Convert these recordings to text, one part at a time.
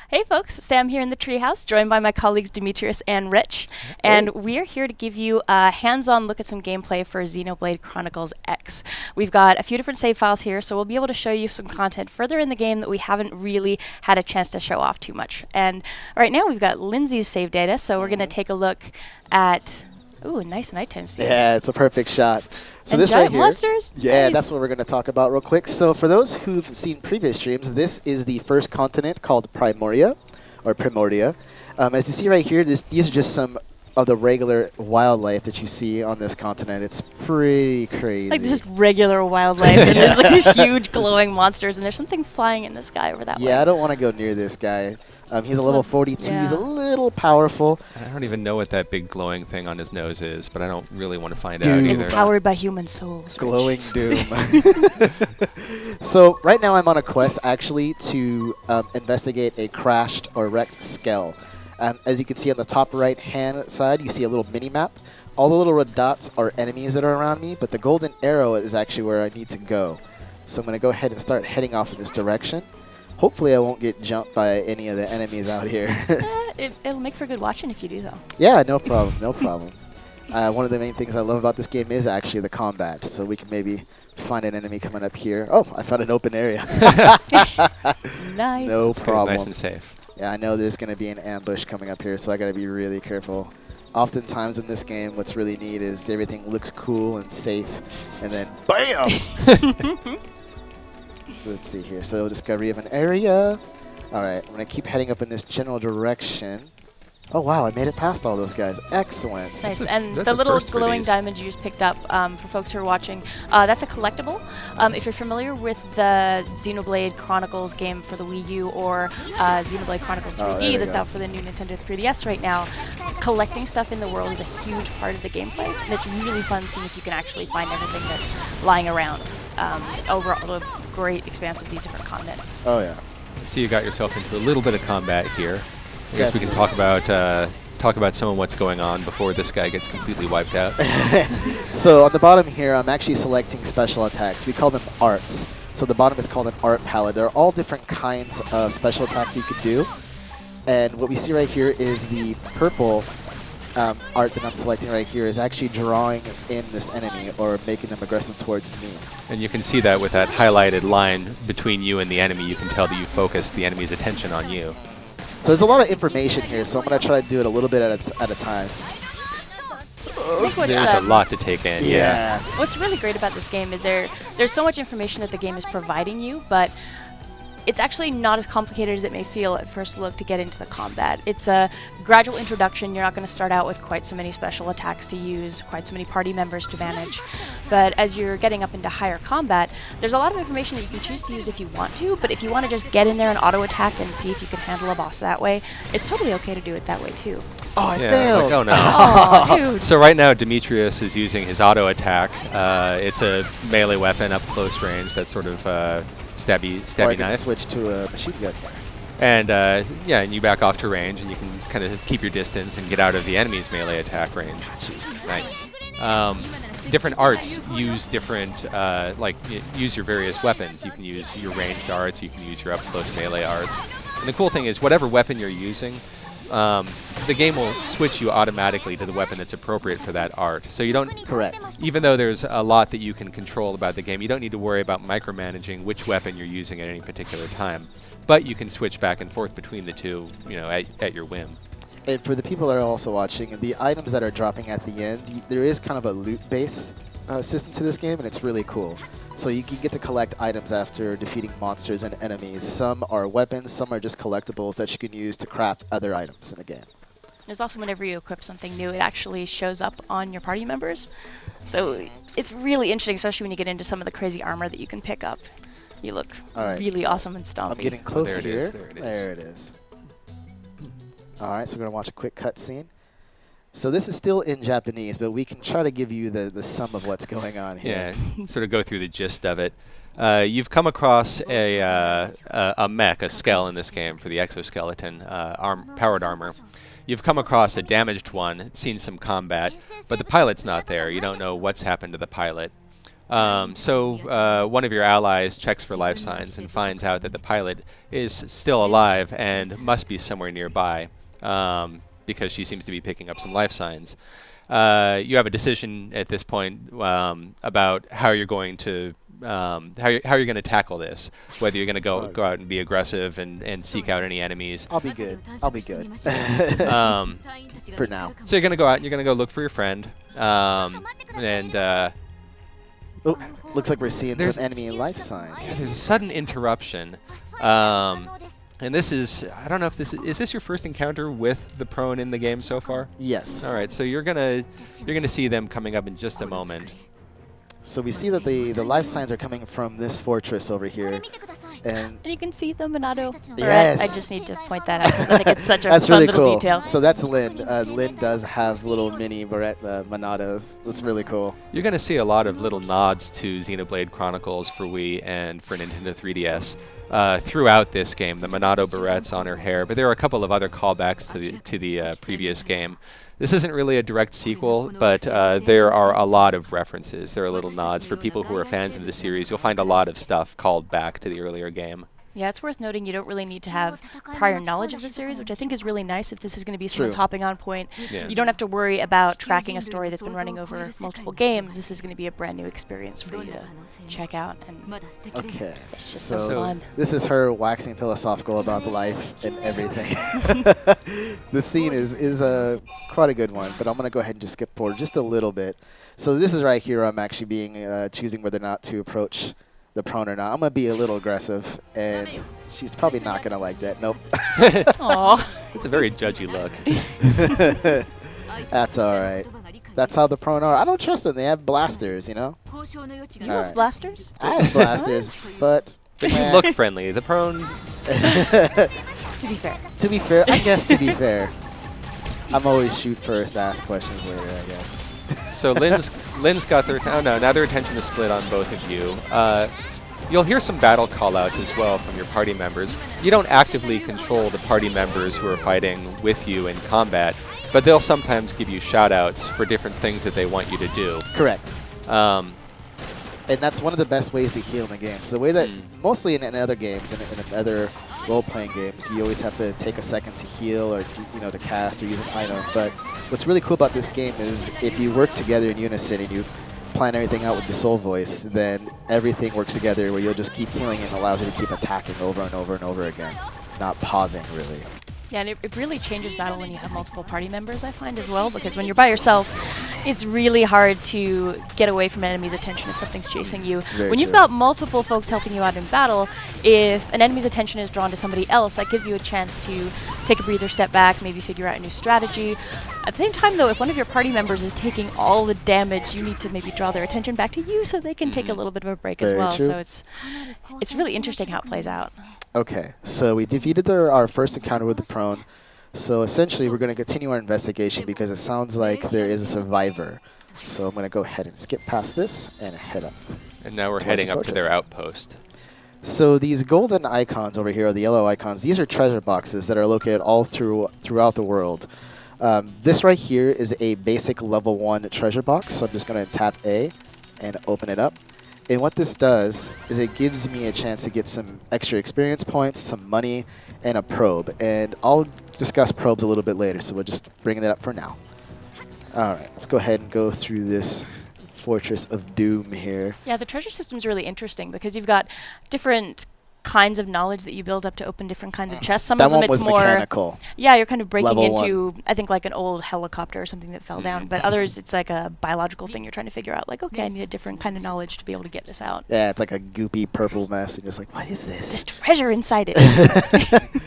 Hey folks, Sam here in the Treehouse, joined by my colleagues Demetrius and Rich, and we're here to give you a hands-on look at some gameplay for Xenoblade Chronicles X. We've got a few different save files here, so we'll be able to show you some content further in the game that we haven't really had a chance to show off too much. And right now we've got Lindsay's save data, so we're going to take a look at... Ooh, a nice nighttime scene. Yeah, it's a perfect shot. So and this giant right here, monsters? yeah, Nice. that's what we're going to talk about real quick. So for those who've seen previous streams, this is the first continent called Primoria, or Primordia. As you see right here, these are just some of the regular wildlife that you see on this continent. It's pretty crazy. Like just regular wildlife, and there's like these huge glowing monsters, and there's something flying in the sky over that way. Yeah, I don't want to go near this guy. He's a level 42. Yeah. He's a little powerful. I don't even know what that big glowing thing on his nose is, but I don't really want to find Dude. out It's either. powered by human souls. Rich. Glowing doom. So right now I'm on a quest actually to investigate a crashed or wrecked Skell. As you can see on the top right hand side, you see a little mini map. All the little red dots are enemies that are around me, but the golden arrow is actually where I need to go. So I'm going to go ahead and start heading off in this direction. Hopefully I won't get jumped by any of the enemies out here. It'll make for good watching if you do, though. Yeah, no problem, no problem. One of the main things I love about this game is actually the combat, so we can maybe find an enemy coming up here. Oh, I found an open area. Nice. No It's good, problem. nice and safe. Yeah, I know there's going to be an ambush coming up here, so I got to be really careful. Oftentimes in this game, what's really neat is everything looks cool and safe, and then BAM! Let's see here. So discovery of an area. All right, I'm going to keep heading up in this general direction. Oh, wow, I made it past all those guys. Excellent. Nice. And that's the a little first for glowing these. diamond you just picked up, for folks who are watching, that's a collectible. If you're familiar with the Xenoblade Chronicles game for the Wii U or Xenoblade Chronicles Oh, 3D there we that's go. out for the new Nintendo 3DS right now, collecting stuff in the world is a huge part of the gameplay. And it's really fun seeing if you can actually find everything that's lying around over the great expanse of these different continents. Oh, yeah. So you got yourself into a little bit of combat here. I guess we can talk about some of what's going on before this guy gets completely wiped out. So on the bottom here, I'm actually selecting special attacks. We call them arts. So the bottom is called an art palette. There are all different kinds of special attacks you could do. And what we see right here is the purple art that I'm selecting right here is actually drawing in this enemy or making them aggressive towards me. And you can see that with that highlighted line between you and the enemy. You can tell that you focus the enemy's attention on you. So there's a lot of information here, so I'm going to try to do it a little bit at a time. I think what's, There's a lot to take in. Yeah. what's really great about this game is there's so much information that the game is providing you, but it's actually not as complicated as it may feel at first look to get into the combat. It's a gradual introduction. You're not going to start out with quite so many special attacks to use, quite so many party members to manage. But as you're getting up into higher combat, there's a lot of information that you can choose to use if you want to, but if you want to just get in there and auto-attack and see if you can handle a boss that way, it's totally okay to do it that way too. Oh, I Yeah, failed. like, oh no. Oh, dude. So right now, Demetrius is using his auto attack. It's a melee weapon up close range. That's sort of stabby Or I can knife. switch to a machine gun. And yeah, and you back off to range, and you can kind of keep your distance and get out of the enemy's melee attack range. Nice. Different arts use different, use your various weapons. You can use your ranged arts. You can use your up close melee arts. And the cool thing is, whatever weapon you're using, the game will switch you automatically to the weapon that's appropriate for that art. So you don't, Correct. even though there's a lot that you can control about the game, you don't need to worry about micromanaging which weapon you're using at any particular time. But you can switch back and forth between the two, you know, at your whim. And for the people that are also watching, the items that are dropping at the end, there is kind of a loot-based system to this game, and it's really cool. So you can get to collect items after defeating monsters and enemies. Some are weapons, some are just collectibles that you can use to craft other items in the game. There's also whenever you equip something new, it actually shows up on your party members. So it's really interesting, especially when you get into some of the crazy armor that you can pick up. You look All right, really so awesome and stompy. I'm getting close there it here. is, there it is. There it is. All right, so we're going to watch a quick cutscene. So this is still in Japanese, but we can try to give you the sum of what's going on here. Yeah, sort of go through the gist of it. You've come across a mech, a Skell in this game for the exoskeleton, powered armor. You've come across a damaged one, seen some combat, but the pilot's not there. You don't know what's happened to the pilot. So one of your allies checks for life signs and finds out that the pilot is still alive and must be somewhere nearby, because she seems to be picking up some life signs. You have a decision at this point about how you're going to how you're going to tackle this. Whether you're going to go out and be aggressive and seek out any enemies. I'll be good. I'll be good. For now. So you're going to go out and you're going to go look for your friend. And oh, looks like we're seeing some enemy life signs. there's a sudden interruption. And this is, I don't know if this is this your first encounter with the prone in the game so far? Yes. All right, so you're gonna see them coming up in just a moment. So we see that the life signs are coming from this fortress over here. And you can see the Monado. Yes. I just need to point that out because I think it's such a that's fun really little cool. detail. So that's Lynn. Lynn does have little mini Monados. That's really cool. You're gonna see a lot of little nods to Xenoblade Chronicles for Wii and for Nintendo 3DS. Throughout this game, the Monado barrettes on her hair, but there are a couple of other callbacks to the previous game. This isn't really a direct sequel, but there are a lot of references. There are little nods. For people who are fans of the series, you'll find a lot of stuff called back to the earlier game. Yeah, it's worth noting you don't really need to have prior knowledge of the series, which I think is really nice if this is going to be someone's hopping on point. Yeah. You don't have to worry about tracking a story that's been running over multiple games. This is going to be a brand new experience for you to check out. And Okay, so so fun. this is her waxing philosophical about life and everything. This scene is quite a good one, but I'm going to go ahead and just skip forward just a little bit. So this is right here I'm actually being choosing whether or not to approach the prone or not. I'm going to be a little aggressive, and she's probably not going to like that. Nope. Aw. It's a very judgy look. That's all right. That's how the prone are. I don't trust them. They have blasters, you know? You have Alright. blasters? I have blasters, but... They can look friendly. The prone. To be fair. To be fair, I guess to be fair. I'm always shoot first, ask questions later, I guess. So Lynn's got their now their attention is split on both of you. You'll hear some battle callouts as well from your party members. You don't actively control the party members who are fighting with you in combat, but they'll sometimes give you shoutouts for different things that they want you to do. Correct. And that's one of the best ways to heal in the game. So the way that, mostly in other games, in other role-playing games, you always have to take a second to heal or to cast or use an item. But what's really cool about this game is if you work together in unison and you plan everything out with the soul voice, then everything works together where you'll just keep healing and allows you to keep attacking over and over and over again, not pausing really. Yeah, and it really changes battle when you have multiple party members, I find, as well, because when you're by yourself, it's really hard to get away from an enemy's attention if something's chasing you. Very when you've true. got multiple folks helping you out in battle, if an enemy's attention is drawn to somebody else, that gives you a chance to take a breather, step back, maybe figure out a new strategy. At the same time, though, if one of your party members is taking all the damage, you need to maybe draw their attention back to you so they can take a little bit of a break as Very well. true. So it's really interesting how it plays out. Okay, so we defeated our first encounter with the prone. So essentially, we're going to continue our investigation because it sounds like there is a survivor. So I'm going to go ahead and skip past this and head up. And now we're Towards heading the up to fortress. their outpost. So these golden icons over here, or the yellow icons, these are treasure boxes that are located all throughout the world. This right here is a basic level 1 treasure box. So I'm just going to tap A and open it up. And what this does is it gives me a chance to get some extra experience points, some money, and a probe. And I'll discuss probes a little bit later, so we'll just bring that up for now. All right, let's go ahead and go through this Fortress of Doom here. Yeah, the treasure system is really interesting because you've got different kinds of knowledge that you build up to open different kinds of chests. Some That of them one it's was more mechanical. Yeah, you're kind of breaking Level into I think like an old helicopter or something that fell down, but others it's like a biological thing you're trying to figure out like okay, I need a different kind of knowledge to be able to get this out. Yeah, it's like a goopy purple mess, and you're just like, what is This this? treasure inside it.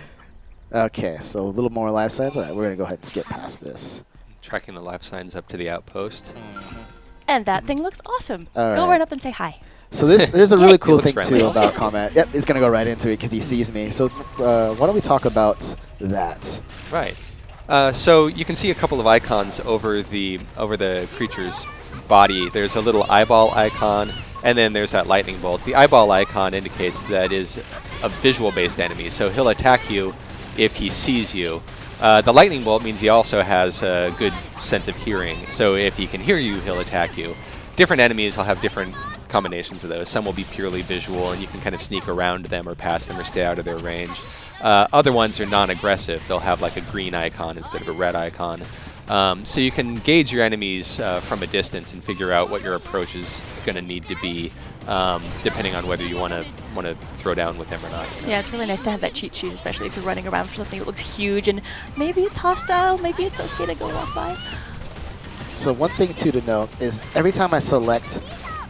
Okay, so a little more life signs. All right, we're going to go ahead and skip past this. Tracking the life signs up to the outpost. And that thing looks awesome. All Go right. right up and say hi. So there's a really cool looks thing, friendly too, also. about combat. Yep, he's going to go right into it because he sees me. So why don't we talk about that? Right. So you can see a couple of icons over the creature's body. There's a little eyeball icon, and then there's that lightning bolt. The eyeball icon indicates that is a visual-based enemy, so he'll attack you if he sees you. The lightning bolt means he also has a good sense of hearing, so if he can hear you, he'll attack you. Different enemies will have different combinations of those. Some will be purely visual, and you can kind of sneak around them or past them or stay out of their range. Other ones are non-aggressive. They'll have like a green icon instead of a red icon. So you can gauge your enemies from a distance and figure out what your approach is going to need to be, depending on whether you want to throw down with them or not. Yeah, it's really nice to have that cheat sheet, especially if you're running around for something that looks huge and maybe it's hostile, maybe it's okay to go walk by. So one thing too to note is every time I select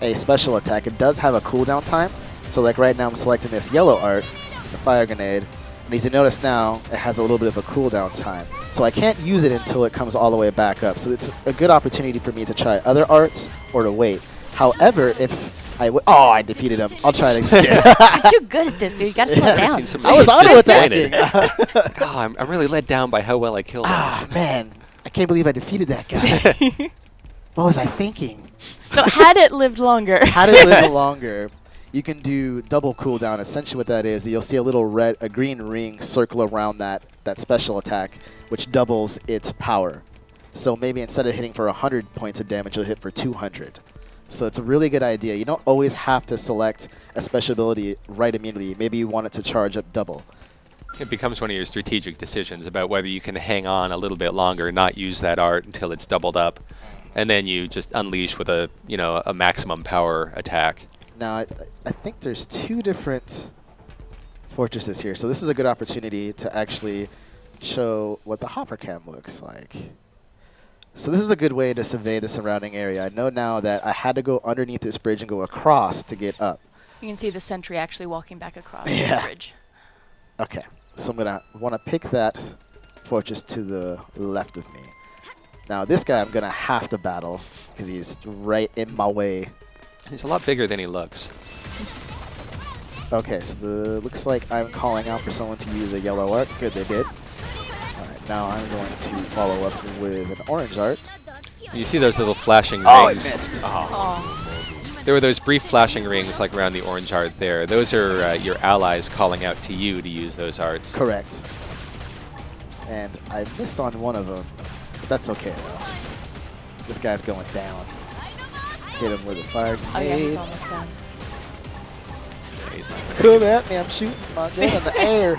a special attack, it does have a cooldown time. So like right now I'm selecting this yellow art, the fire grenade, and as you notice now, it has a little bit of a cooldown time. So I can't use it until it comes all the way back up. So it's a good opportunity for me to try other arts or to wait. However, if I defeated him. I'll try it again. You're too good at this, dude. You gotta slow down. I was auto-attacking. I'm really let down by how well I killed him. Ah, man. I can't believe I defeated that guy. What was I thinking? So had it lived longer. Had it lived longer, you can do double cooldown. Essentially what that is, you'll see a green ring circle around that special attack, which doubles its power. So maybe instead of hitting for 100 points of damage, you'll hit for 200. So it's a really good idea. You don't always have to select a special ability right immediately. Maybe you want it to charge up double. It becomes one of your strategic decisions about whether you can hang on a little bit longer, not use that art until it's doubled up, and then you just unleash with a maximum power attack. Now, I think there's two different fortresses here, so this is a good opportunity to actually show what the hopper cam looks like. So this is a good way to survey the surrounding area. I know now that I had to go underneath this bridge and go across to get up. You can see the sentry actually walking back across the bridge. Okay, so I'm gonna want to pick that fortress to the left of me. Now this guy I'm gonna have to battle because he's right in my way. He's a lot bigger than he looks. Okay, so looks like I'm calling out for someone to use a yellow art. Good, they did. All right, now I'm going to follow up with an orange art. You see those little flashing rings? Oh, it missed. Oh. There were those brief flashing rings like around the orange art there. Those are your allies calling out to you to use those arts. Correct. And I missed on one of them, but that's okay though. This guy's going down. Hit him with a fire grenade. Oh yeah, he's almost done. Yeah, he's not gonna Come at me, I'm shooting my gun in the air.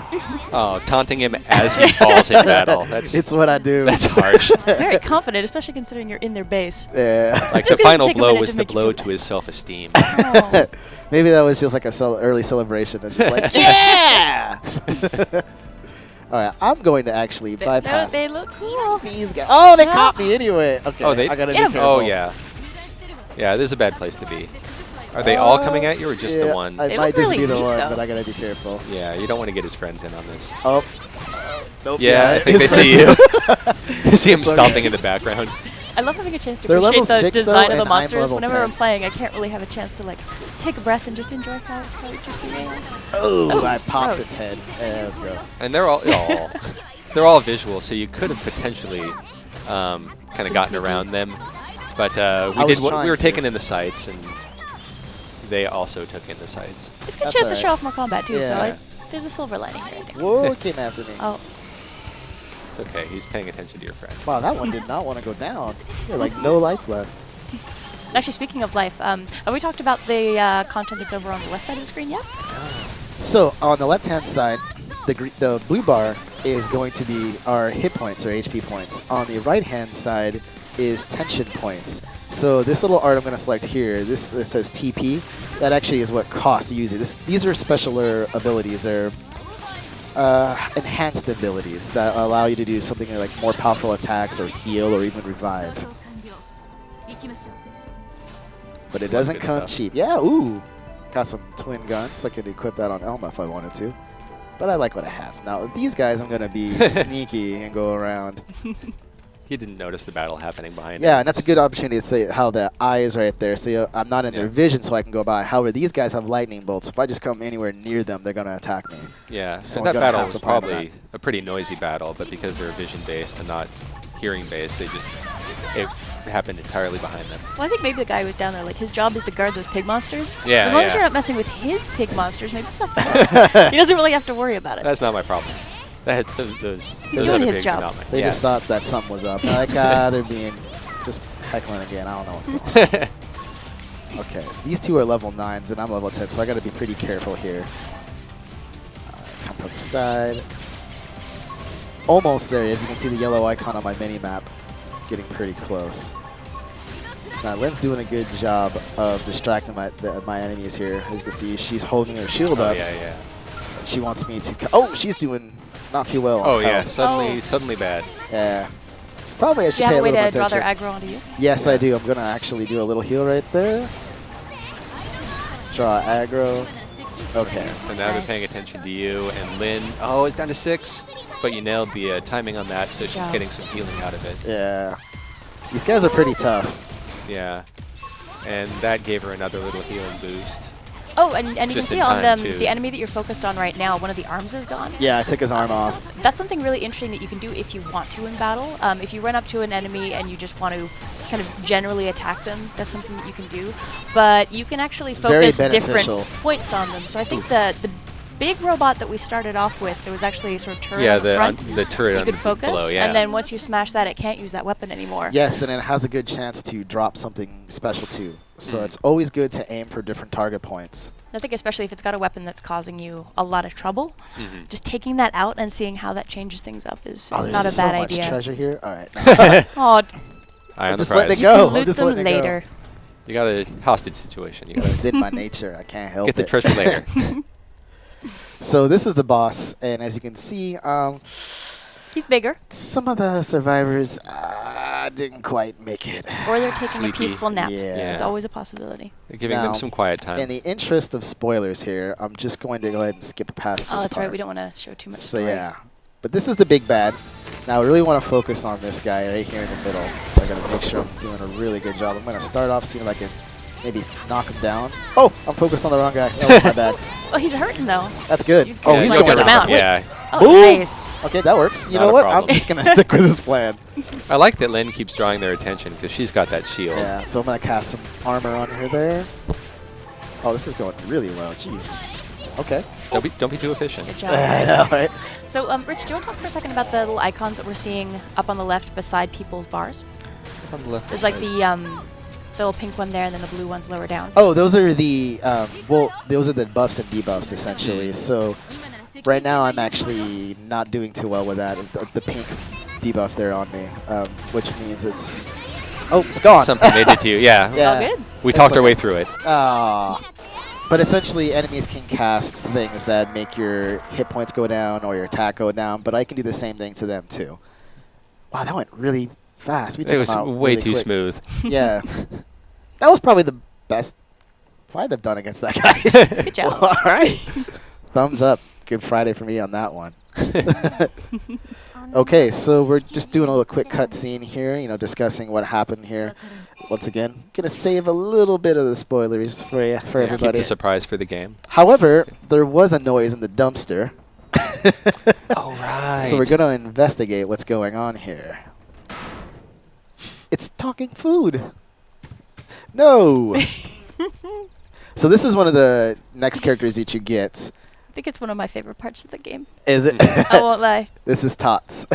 Oh, taunting him as he falls in battle. It's what I do. That's harsh. Very confident, especially considering you're in their base. Yeah. Like the final blow was the blow to his self-esteem. Oh. Maybe that was just like a early celebration and just like, yeah! All right, I'm going to actually bypass They look cool. these guys. Oh, they caught me anyway. Okay, Oh, they- I gotta be Get 'em. careful. Oh, yeah. Yeah, this is a bad place to be. Are they all coming at you or just the yeah, one? I They might look just really be the neat, one, though. but I gotta be careful. Yeah, you don't want to get his friends in on this. Oh. Nope. Yeah, I think they it's see meant you. to. You see him It's okay. stomping in the background. I love having a chance to They're level appreciate the 6 though, design of the and I'm monsters. level Whenever 10. I'm playing, I can't really have a chance to like take a breath and just enjoy how interesting they are. Oh, I gross. popped its head. Yeah, that was gross. And they're all they're all visual, so you could have potentially kind of gotten around them. But we were taking in the sights, and they also took in the sights. It's a good That's chance to alright. show off more combat too, so Yeah. there's a silver lining here, I think. Whoa, it came after me. Oh, It's okay. He's paying attention to your friend. Wow, that one did not want to go down. Yeah, like no life left. actually, speaking of life, have we talked about the content that's over on the left side of the screen yet? So on the left-hand side, the blue bar is going to be our hit points or HP points. On the right-hand side is tension points. So this little art I'm going to select here, this says TP. That actually is what costs to use it. These are specialer abilities. They're enhanced abilities that allow you to do something like more powerful attacks or heal or even revive. But it doesn't good come stuff. cheap. Yeah, ooh. Got some twin guns. I could equip that on Elma if I wanted to. But I like what I have. Now, with these guys, I'm going to be sneaky and go around. He didn't notice the battle happening behind Yeah, him. and that's a good opportunity to see how the eye is right there. So I'm not in their vision, so I can go by. However, these guys have lightning bolts. If I just come anywhere near them, they're going to attack me. Yeah, So and I'm that gonna battle have was to plan for probably a pretty noisy battle, but because they're vision-based and not hearing-based, it happened entirely behind them. Well, I think maybe the guy who was down there, like his job is to guard those pig monsters. Yeah, As long as yeah. you're not messing with his pig monsters, maybe it's not bad. He doesn't really have to worry about it. That's not my problem. Those doing other his pigs job. are not my They just thought that something was up. They're like, they're being just heckling again. I don't know what's going on. Okay, so these two are level 9s, and I'm level 10, so I got to be pretty careful here. Come from the side. Almost there. As you can see the yellow icon on my mini-map. Getting pretty close. Now, Lynn's doing a good job of distracting my enemies here. As you can see, she's holding her shield up. Yeah. She wants me to... Oh, she's doing not too well. Oh, yeah. Suddenly bad. Yeah. It's probably I should Do you pay have a a way little more to draw their attention. aggro onto you? Yes, I do. I'm going to actually do a little heal right there. Draw aggro. Okay. So now they're paying attention to you. And Lynn, oh, it's down to 6. But you nailed the timing on that, so she's job. getting some healing out of it. Yeah. These guys are pretty tough. Yeah. And that gave her another little healing boost. Oh, and you can Just see in on time, them, too. the enemy that you're focused on right now, one of the arms is gone. Yeah, I took his arm off. That's something really interesting that you can do if you want to in battle. If you run up to an enemy and you just want to kind of generally attack them, that's something that you can do. But you can actually It's very focus different beneficial. points on them. So I think the big robot that we started off with, there was actually a sort of turret Yeah, on the front. the turret You on could focus, below, yeah. and then once you smash that, it can't use that weapon anymore. Yes, and it has a good chance to drop something special too. So it's always good to aim for different target points. I think especially if it's got a weapon that's causing you a lot of trouble, Mhm. just taking that out and seeing how that changes things up is Oh, there's not a so bad much idea. treasure here. All right. Oh, Eye on the just letting prize. it go. you I'm can loot just them letting it go. later. You got a hostage situation. You got It's in my nature. I can't help get the it. treasure later. So this is the boss, and as you can see, He's bigger, some of the survivors didn't quite make it. or they're taking Sleepy. a peaceful nap. Yeah. It's always a possibility. You're giving Now, them some quiet time. In the interest of spoilers here, I'm just going to go ahead and skip past this Oh, that's part. right. We don't want to show too much. So story. yeah, but this is the big bad. Now I really want to focus on this guy right here in the middle. So I gotta make sure I'm doing a really good job. I'm gonna start off seeing if I can maybe knock him down. Oh, I'm focused on the wrong guy. That was my bad. Oh, he's hurting though. That's good. You Oh, can he's just going take him down. out. Yeah. Oh, Boom. nice. Okay, that works. You Not know a what? problem. I'm just gonna stick with this plan. I like that Lynn keeps drawing their attention because she's got that shield. Yeah. So I'm gonna cast some armor on her there. Oh, this is going really well. Jeez. Okay. Don't be too efficient. Good job. I know, right? So, Rich, do you want to talk for a second about the little icons that we're seeing up on the left beside people's bars? On the left There's like side. the little pink one there, and then the blue one's lower down. Oh, those are the those are the buffs and debuffs essentially. So right now I'm actually not doing too well with that. The pink debuff there on me, which means it's gone. Something they did to you. Yeah. Yeah. All good. We It's talked our like way a- through it. But essentially enemies can cast things that make your hit points go down or your attack go down. But I can do the same thing to them too. Wow, that went really fast. We took It was them out way really too quick. smooth. Yeah. That was probably the best fight I've done against that guy. Good job. Well, all right. Thumbs up. Good Friday for me on that one. Okay, so we're just doing a little quick cutscene here, discussing what happened here. Once again, gonna save a little bit of the spoilers for you, for Keep everybody. the surprise for the game. However, there was a noise in the dumpster. Oh, right. So we're gonna investigate what's going on here. It's talking food. No. So this is one of the next characters that you get. I think it's one of my favorite parts of the game. Is it? I won't lie. This is Tots.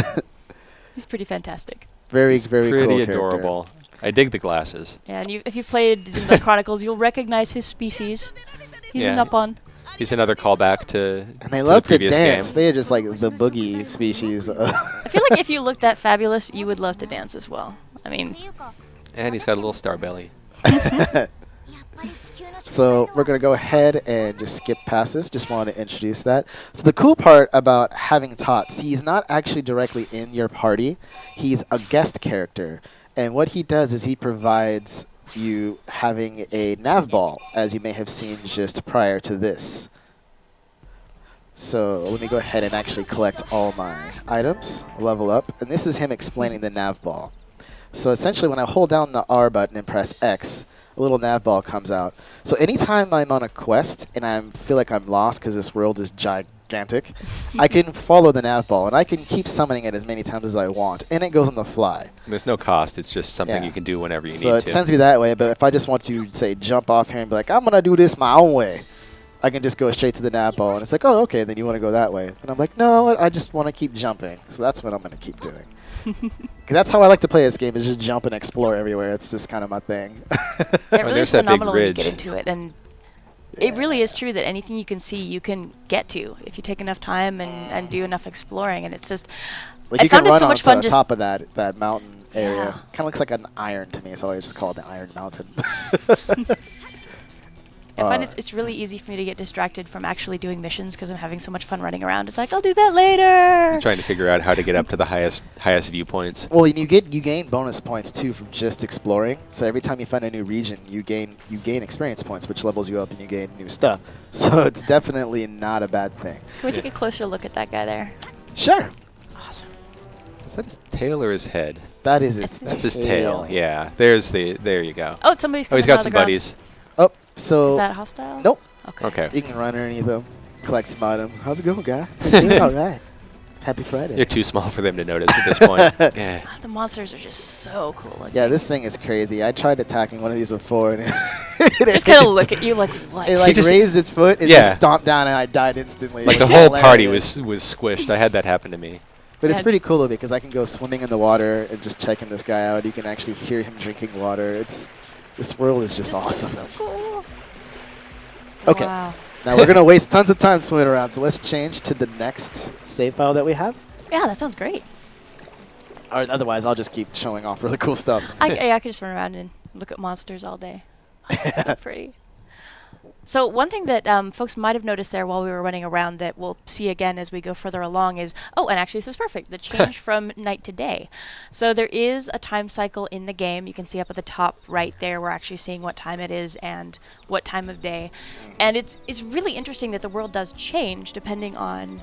He's pret's fantastic. Very, He's very pretty cool character. adorable. I dig the glasses. Yeah, and if you've played Xenoblade Chronicles, you'll recognize his species. He's Yeah. an up on. He's another callback to And they to love the to previous dance. game. They are just like the boogie species. I feel like if you looked that fabulous, you would love to dance as well. I mean, And he's got a little star belly. So we're going to go ahead and just skip past this. Just wanted to introduce that. So the cool part about having Tots, he's not actually directly in your party. He's a guest character. And what he does is he provides you having a nav ball, as you may have seen just prior to this. So let me go ahead and actually collect all my items, level up. And this is him explaining the nav ball. So essentially when I hold down the R button and press X, a little nav ball comes out. So anytime I'm on a quest and I feel like I'm lost because this world is gigantic, I can follow the nav ball and I can keep summoning it as many times as I want. And it goes on the fly. There's no cost. It's just something Yeah. you can do whenever you So need it to. sends me that way, but if I just want to, say, jump off here and be like, I'm going to do this my own way, I can just go straight to the nav ball. And it's like, oh, okay, then you want to go that way. And I'm like, no, I just want to keep jumping. So that's what I'm going to keep doing. that's how I like to play this game, is just jump and explore everywhere. It's just kind of my thing. It really there's is that big phenomenal when you get ridge. into it, and it really is true that anything you can see, you can get to if you take enough time and do enough exploring. And it's just, Like I you can found it run so on much fun the just top of that mountain area. Yeah. Kind of looks like an iron to me, so I just call it the Iron Mountain. I find it's really easy for me to get distracted from actually doing missions because I'm having so much fun running around. It's like, I'll do that later. Trying to figure out how to get up to the highest viewpoints. Well, and you gain bonus points too from just exploring. So every time you find a new region, you gain experience points, which levels you up, and you gain new stuff. So it's definitely not a bad thing. Can we take a closer look at that guy there? Sure. Awesome. Is that his tail or his head? That is That's its That's his tail. Yeah. There you go. Oh, somebody's Oh, coming he's got out of some the ground. buddies. Oh, so Is that hostile? nope. Okay. Okay. You can run underneath them, collect some items. How's it going, guy? Doing all right. Happy Friday. You're too small for them to notice at this point. Yeah. The monsters are just so cool looking. Yeah, this thing is crazy. I tried attacking one of these before, and Just kind of look at you like, what? it like just- raised its foot and Yeah. just stomped down, and I died instantly. Like It the was whole party hilarious. was squished. I had that happen to me. But it's Yeah. pretty cool though, because I can go swimming in the water and just checking this guy out. You can actually hear him drinking water. This world is just This looks awesome. so cool. Okay. Wow. Now we're gonna waste tons of time swimming around, so let's change to the next save file that we have. Yeah, that sounds great. Or otherwise, I'll just keep showing off really cool stuff. I could just run around and look at monsters all day. It's so pretty. So one thing that folks might have noticed there while we were running around that we'll see again as we go further along is, oh, and actually this is perfect, the change from night to day. So there is a time cycle in the game. You can see up at the top right there, we're actually seeing what time it is and what time of day. And it's really interesting that the world does change depending on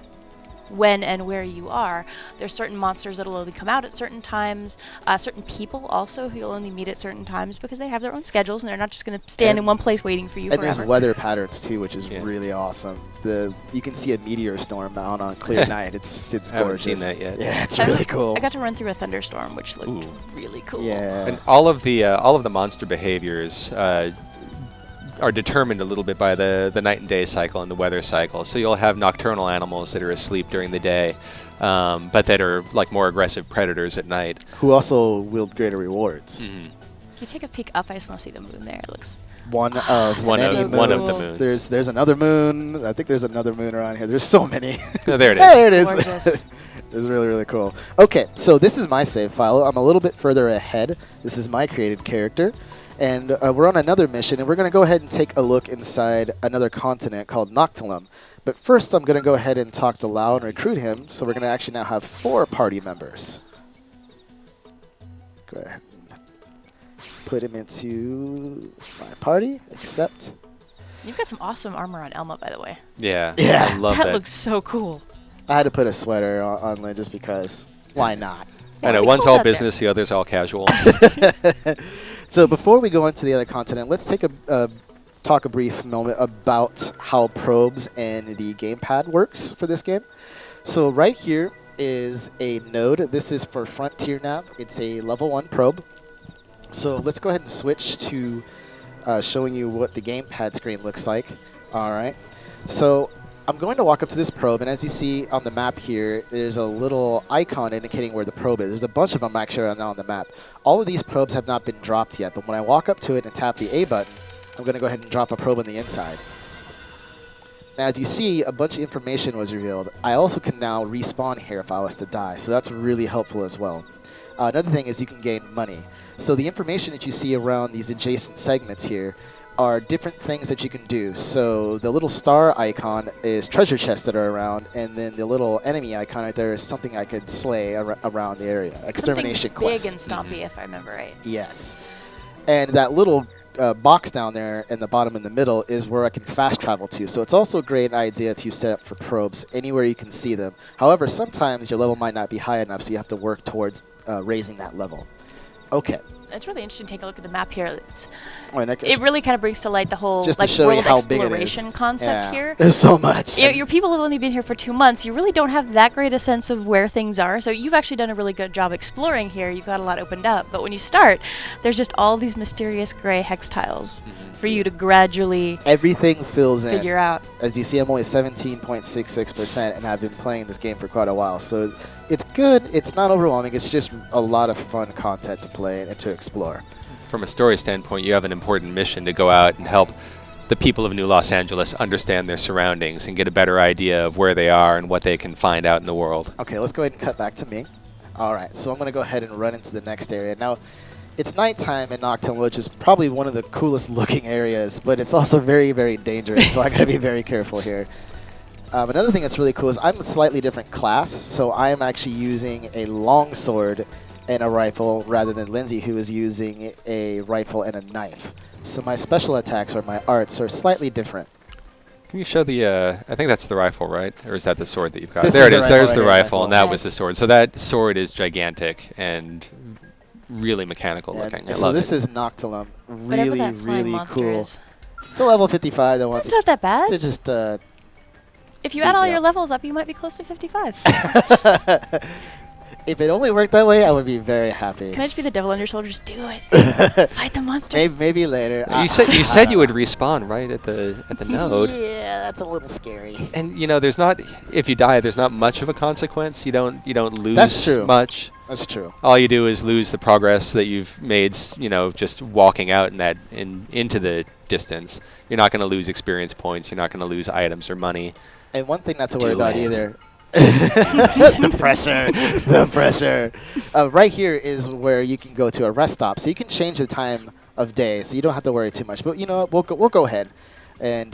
when and where you are. There's certain monsters that'll only come out at certain times, certain people also who you'll only meet at certain times because they have their own schedules and they're not just going to stand in one place waiting for you And forever. there's weather patterns too, which is Yeah. really awesome. You can see a meteor storm out on a clear night. It's I haven't gorgeous. seen that yet. Yeah, it's I really cool. I got to run through a thunderstorm, which looked Ooh. really cool. Yeah. And all of the monster behaviors are determined a little bit by the night and day cycle and the weather cycle. So you'll have nocturnal animals that are asleep during the day, but that are like more aggressive predators at night. Who also wield greater rewards. Mm-hmm. Can you take a peek up? I just want to see the moon there. It looks One of One many of- moons. one of the moons. There's another moon. I think there's another moon around here. There's so many. Oh, there it is. There it is. gorgeous. It's really, really cool. Okay, so this is my save file. I'm a little bit further ahead. This is my created character. And we're on another mission, and we're going to go ahead and take a look inside another continent called Noctilum. But first, I'm going to go ahead and talk to Lau and recruit him, so we're going to actually now have 4 party members. Go ahead and put him into my party, accept. You've got some awesome armor on Elma, by the way. Yeah. Yeah. I love that. looks so cool. I had to put a sweater on Lynn just because. Why not? I know, Pretty one's cool all out there. business, the other's all casual. So before we go into the other continent, let's take talk a brief moment about how probes and the gamepad works for this game. So right here is a node. This is for Frontier Nav. It's a level 1 probe. So let's go ahead and switch to showing you what the gamepad screen looks like. All right. So I'm going to walk up to this probe, and as you see on the map here, there's a little icon indicating where the probe is. There's a bunch of them actually now on the map. All of these probes have not been dropped yet, but when I walk up to it and tap the A button, I'm going to go ahead and drop a probe on the inside. Now, as you see, a bunch of information was revealed. I also can now respawn here if I was to die, so that's really helpful as well. Another thing is you can gain money. So the information that you see around these adjacent segments here are different things that you can do. So the little star icon is treasure chests that are around, and then the little enemy icon right there is something I could slay around the area. Extermination Something quest. big and stompy, if I remember right. Yes. And that little box down there in the bottom in the middle is where I can fast travel to. So it's also a great idea to set up for probes anywhere you can see them. However, sometimes your level might not be high enough, so you have to work towards raising that level. Okay. It's really interesting to take a look at the map here. It Really kind of brings to light the whole just to like show you world how big it is. exploration concept here. There's so much. Your people have only been here for 2 months. You really don't have that great a sense of where things are. So you've actually done a really good job exploring here. You've got a lot opened up. But when you start, there's just all these mysterious gray hex tiles for you to gradually Everything fills in. figure out. As you see, I'm only 17.66%, and I've been playing this game for quite a while. So it's good. It's not overwhelming. It's just a lot of fun content to play and to explore. From a story standpoint, you have an important mission to go out and help the people of New Los Angeles understand their surroundings and get a better idea of where they are and what they can find out in the world. Okay, let's go ahead and cut back to me. All right, so I'm going to go ahead and run into the next area. Now, it's nighttime in Noctilum, which is probably one of the coolest looking areas, but it's also very, very dangerous, so I got to be very careful here. Another thing that's really cool is I'm a slightly different class, so I'm actually using a longsword and a rifle rather than Lindsay, who is using a rifle and a knife. So my special attacks or my arts are slightly different. Can you show the, I think that's the rifle, right? Or is that the sword that you've got? This There is it the is. rifle There's right the here, rifle, and that Nice. was the sword. So that sword is gigantic and really mechanical looking. I so love this it. is Noctilum. Whatever Really, that flying really monster cool. is. It's a level 55 that wants That's not that bad. to just If you beat add all me your up. levels up, you might be close to 55. If it only worked that way, I would be very happy. Can I just be the devil on your shoulders? Do it. Fight the monsters. Maybe later. You said you would respawn right at the node. Yeah, that's a little scary. And you know, there's not, if you die, there's not much of a consequence. You don't lose That's true. much. That's true. All you do is lose the progress that you've made, you know, just walking out into the distance. You're not going to lose experience points. You're not going to lose items or money. And one thing not to worry Do about it. either. The pressure. The pressure. Right here is where you can go to a rest stop. So you can change the time of day, so you don't have to worry too much. But you know what? We'll go ahead and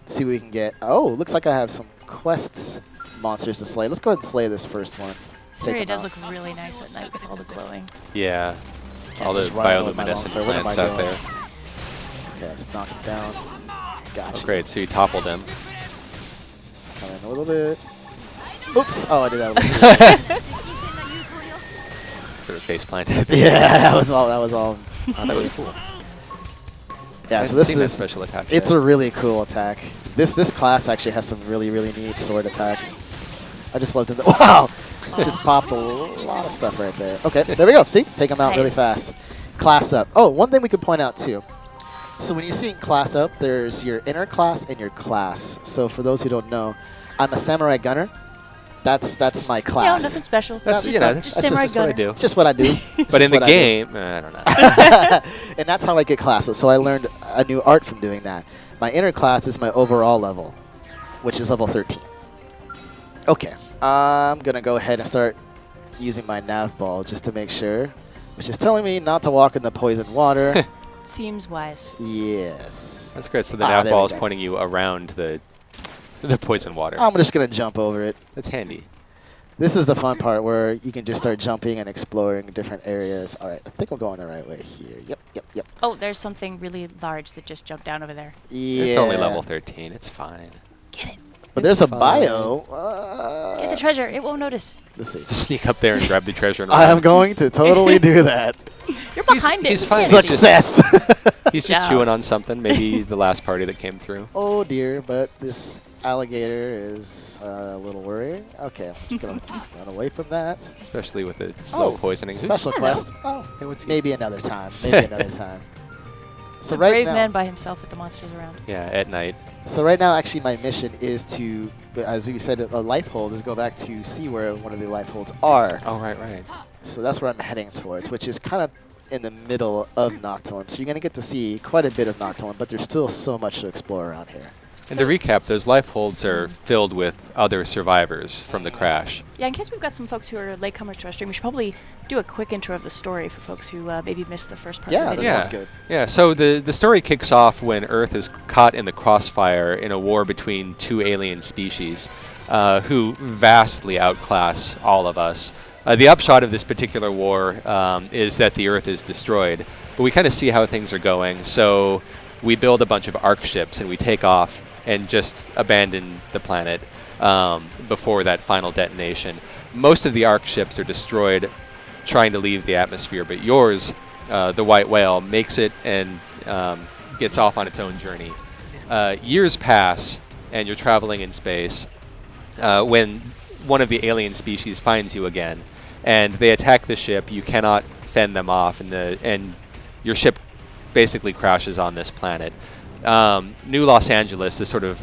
see what we can get. Oh, looks like I have some quests monsters to slay. Let's go ahead and slay this first one. This Take area them does out. look really nice at night with all the glowing. Yeah. Can't All the just run with my bioluminescent longsword. What am plants I out doing? there. Okay, let's knock him down. Gotcha. Oh, great. So you toppled him. Come in a little bit. Oops. Oh, I did that a little too. Sort of face planted. Yeah, that was all. Oh, that was cool. Yeah, I so hadn't this seen that is. special attack. It's yet. a really cool attack. This class actually has some really neat sword attacks. I just love them. Wow! Just popped a lot of stuff right there. Okay, there we go. See? Take them out really Nice. fast. Class up. Oh, one thing we could point out too. So when you're seeing class up, there's your inner class and your class. So for those who don't know, I'm a samurai gunner. That's my Yeah, class. nothing special. That's, just, you know, just that's samurai just what I gunner. do. It's just what I do. It's But just in the what I do. game, I don't know. And that's how I get classes. So I learned a new art from doing that. My inner class is my overall level, which is level 13. Okay, I'm going to go ahead and start using my nav ball just to make sure, which is telling me not to walk in the poison water. Seems wise. Yes. That's great. So the Ah, nav there we ball is go. pointing you around the poison water. I'm just going to jump over it. That's handy. This is the fun part where you can just start jumping and exploring different areas. All right, I think we're going the right way here. Yep. Oh, there's something really large that just jumped down over there. Yeah. It's only level 13. It's fine. Get it. But there's a It's fine. bio. Get the treasure. It won't notice. Let's see. Just sneak up there and grab the treasure. And I am run. going to totally do that. You're behind it. he's You fine. can't He's see it. Success. He's just Yeah. chewing on something. Maybe the last party that came through. Oh dear, but this alligator is a little worrying. Okay, I'm just gonna run away from that. Especially with the slow poisoning. Who's- Special Hello. quest. Oh, Hey, what's he? maybe another time. Maybe another time. It's So a right brave now, man by himself with the monsters around. Yeah, at night. so right now, actually, my mission is to, as you said, a life hold is go back to see where one of the life holds are. Oh, right. So that's where I'm heading towards, which is kind of in the middle of Noctilum. So you're gonna get to see quite a bit of Noctilum, but there's still so much to explore around here. And to recap, those life holds are filled with other survivors from the crash. Yeah, in case we've got some folks who are latecomers to our stream, we should probably do a quick intro of the story for folks who maybe missed the first part Yeah, of that the Yeah. video. sounds good. Yeah, so the story kicks off when Earth is caught in the crossfire in a war between two alien species who vastly outclass all of us. The upshot of this particular war is that the Earth is destroyed, but we kind of see how things are going. So we build a bunch of arc ships and we take off and just abandon the planet before that final detonation. Most of the arc ships are destroyed trying to leave the atmosphere, but yours, the white whale, makes it and gets off on its own journey. Years pass and you're traveling in space when one of the alien species finds you again and they attack the ship. You cannot fend them off and your ship basically crashes on this planet. New Los Angeles, this sort of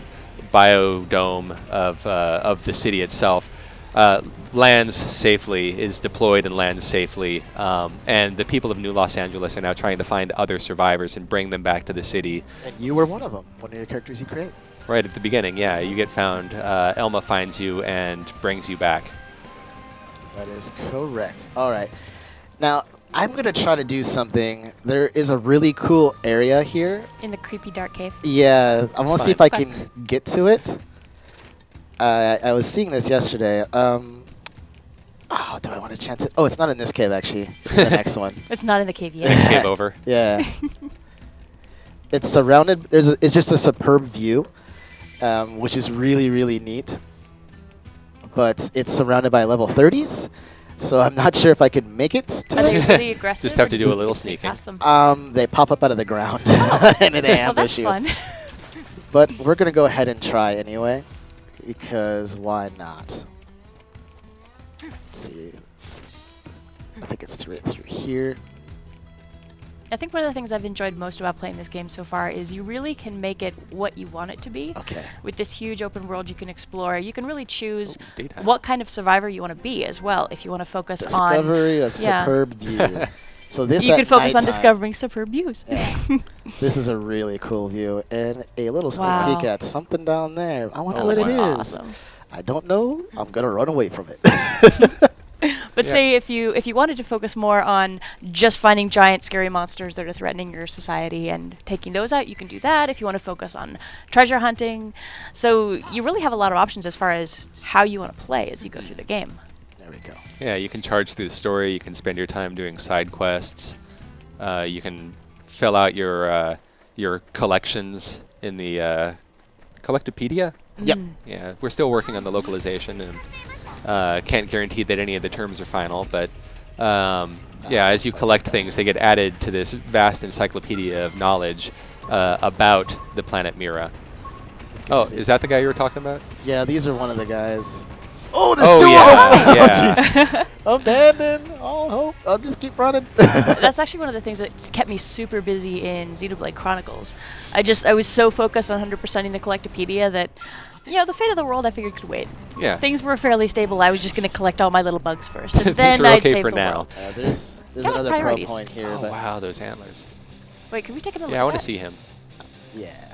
biodome of the city itself, lands safely, is deployed and lands safely, and the people of New Los Angeles are now trying to find other survivors and bring them back to the city. And you were one of them, one of your characters you create. Right at the beginning, yeah, you get found. Elma finds you and brings you back. That is correct. All right. Now, I'm going to try to do something. There is a really cool area here. In the creepy dark cave. Yeah, I want to see if I Okay. can get to it. I was seeing this yesterday. Oh, do I want to chance it? Oh, it's not in this cave, actually. It's in the next one. It's not in the cave yet. Next cave over. Yeah. It's surrounded. It's just a superb view, which is really, really neat. But it's surrounded by level 30s, so I'm not sure if I can make it to Are they it. really aggressive? Just have to or do a you little sneak sneaking. past them? They pop up out of the ground and they Well, ambush that's you. fun. But we're gonna go ahead and try anyway, because why not? Let's see. I think it's right through here. I think one of the things I've enjoyed most about playing this game so far is you really can make it what you want it to be. Okay. With this huge open world you can explore, you can really choose Daytime. what kind of survivor you want to be as well. If you want to focus Discovery on... of superb view. So this You at can focus on nighttime. discovering superb views. Yeah. This is a really cool view and a little sneak Wow. peek at something down there. I wonder Oh, what it is. Awesome. I don't know. I'm gonna run away from it. But Yeah. say if you wanted to focus more on just finding giant scary monsters that are threatening your society and taking those out, you can do that. If you want to focus on treasure hunting, so you really have a lot of options as far as how you want to play as you go through the game. There we go. Yeah, you can charge through the story. You can spend your time doing side quests. You can fill out your collections in the Collectopedia. Yep. Yeah, we're still working on the localization and can't guarantee that any of the terms are final, but yeah, as you collect things, they get added to this vast encyclopedia of knowledge about the planet Mira. Oh, see. is that the guy you were talking about? Yeah, these are one of the guys. Oh, there's Oh, two yeah, of them! yeah. Oh, jeez. Abandon all hope. I'll just keep running. That's actually one of the things that kept me super busy in Xenoblade Chronicles. I was so focused on 100%ing the Collectopedia that, the fate of the world I figured could wait. Yeah. Things were fairly stable. I was just going to collect all my little bugs first, and Things then are I'd okay save for the now. world. There's Gotta another priorities. pro point here. Oh, but wow, those antlers. Wait, can we take another look Yeah, I at want to that? see him. Yeah.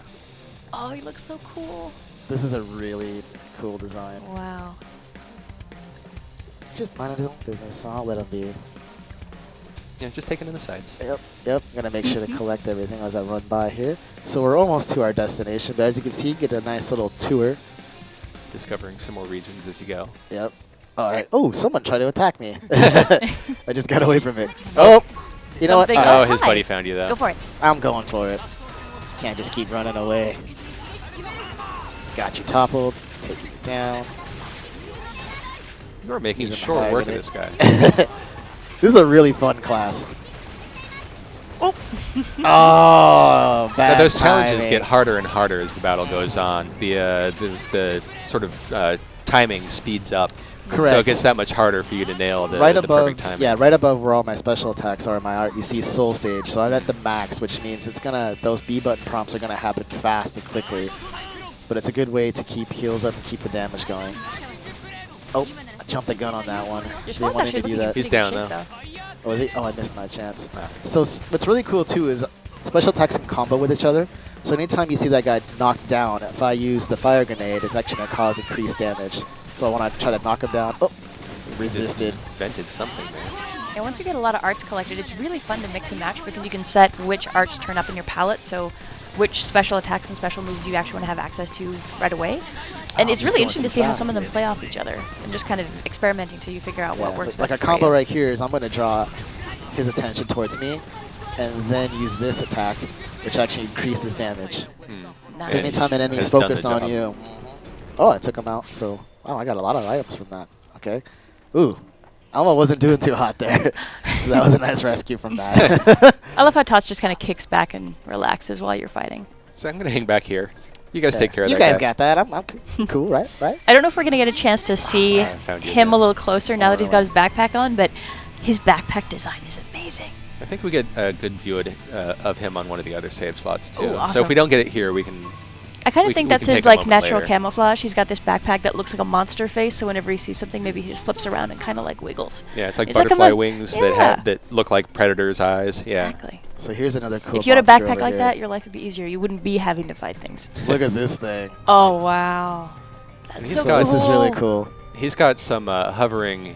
Oh, he looks so cool. This is a really cool design. Wow. It's just minding his own business, so I'll let him be. Yeah, just taking in the sides. Yep. Gonna make sure to collect everything as I run by here. So we're almost to our destination, but as you can see, get a nice little tour. Discovering some more regions as you go. Yep. All right. Oh, someone tried to attack me. I just got away from it. Oh, you know what? Something- All Oh, right, his hi. buddy found you, though. Go for it. I'm going for it. Can't just keep running away. Got you toppled. Taking you down. You are making He's a short work of fire this guy. This is a really fun class. Oh, oh, bad Now, those challenges timing. get harder and harder as the battle goes on. The sort of timing speeds up. Correct. So it gets that much harder for you to nail the, right the above, perfect timing. yeah, right above where all my special attacks are in my art, you see Soul Stage. So I'm at the max, which means those B button prompts are gonna happen fast and quickly. But it's a good way to keep heals up and keep the damage going. Oh, I jumped the gun on that one. Your Didn't spawn's want actually him to do looking that. pretty He's good down shape, now. though. Oh, is he? Oh, I missed my chance. Ah. So what's really cool too is special attacks can combo with each other. So anytime you see that guy knocked down, if I use the fire grenade, it's actually gonna cause increased damage. So I want to try to knock him down. Oh, resisted. Just invented something there. And once you get a lot of arts collected, it's really fun to mix and match because you can set which arts turn up in your palette, so which special attacks and special moves you actually want to have access to right away. And Oh, it's just really going interesting too to see how fast, some of them dude. play off each other and just kind of experimenting until you figure out what Yeah, works so like best a for combo you. right here is I'm going to draw his attention towards me, and then use this attack, which actually increases damage. Nice. So anytime an enemy is Has done the focused on job. you, oh, I took him out. So wow, I got a lot of items from that. Okay, ooh, Alma wasn't doing too hot there, so that was a nice rescue from that. I love how Tots just kind of kicks back and relaxes while you're fighting. So I'm going to hang back here. You guys take care of You that guys guy. got that. I'm cool, right? Right. I don't know if we're going to get a chance to see I found you him again. a little closer now that he's got really? his backpack on, but his backpack design is amazing. I think we get a good view of him on one of the other save slots, too. Ooh, So awesome. if we don't get it here, we can I kind We of think we that's can his take a like moment natural later. camouflage. He's got this backpack that looks like a monster face, so whenever he sees something, maybe he just flips around and kind of like wiggles. Yeah, it's like He's like a butterfly mon- wings Yeah. that look like predator's eyes. Yeah. Exactly. So here's another cool If you had a monster backpack over like here. that, your life would be easier. You wouldn't be having to fight things. Look at this thing. Oh wow, that's He's so got- cool. This is really cool. He's got some hovering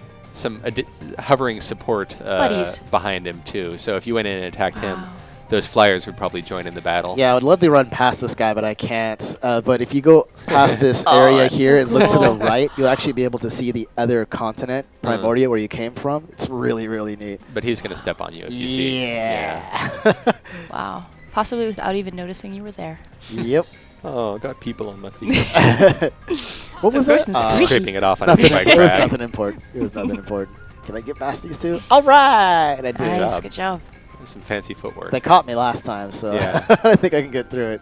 support Buddies. behind him too. So if you went in and attacked him, Wow. those flyers would probably join in the battle. Yeah, I would love to run past this guy, but I can't. But if you go past this Oh, area that's here so and look to the cool. right, you'll actually be able to see the other continent, Primordia, where you came from. It's really, really neat. But he's gonna step on you if you see. Yeah. Wow. Possibly without even noticing you were there. Yep. Oh, got people on my feet. What So was gross that? and squishy. Scraping it off on a Nothing, bike it was rack. nothing important. It was nothing important. Can I get past these two? All right. I did. Nice, job. good job. Some fancy footwork. They caught me last time, so Yeah. I think I can get through it.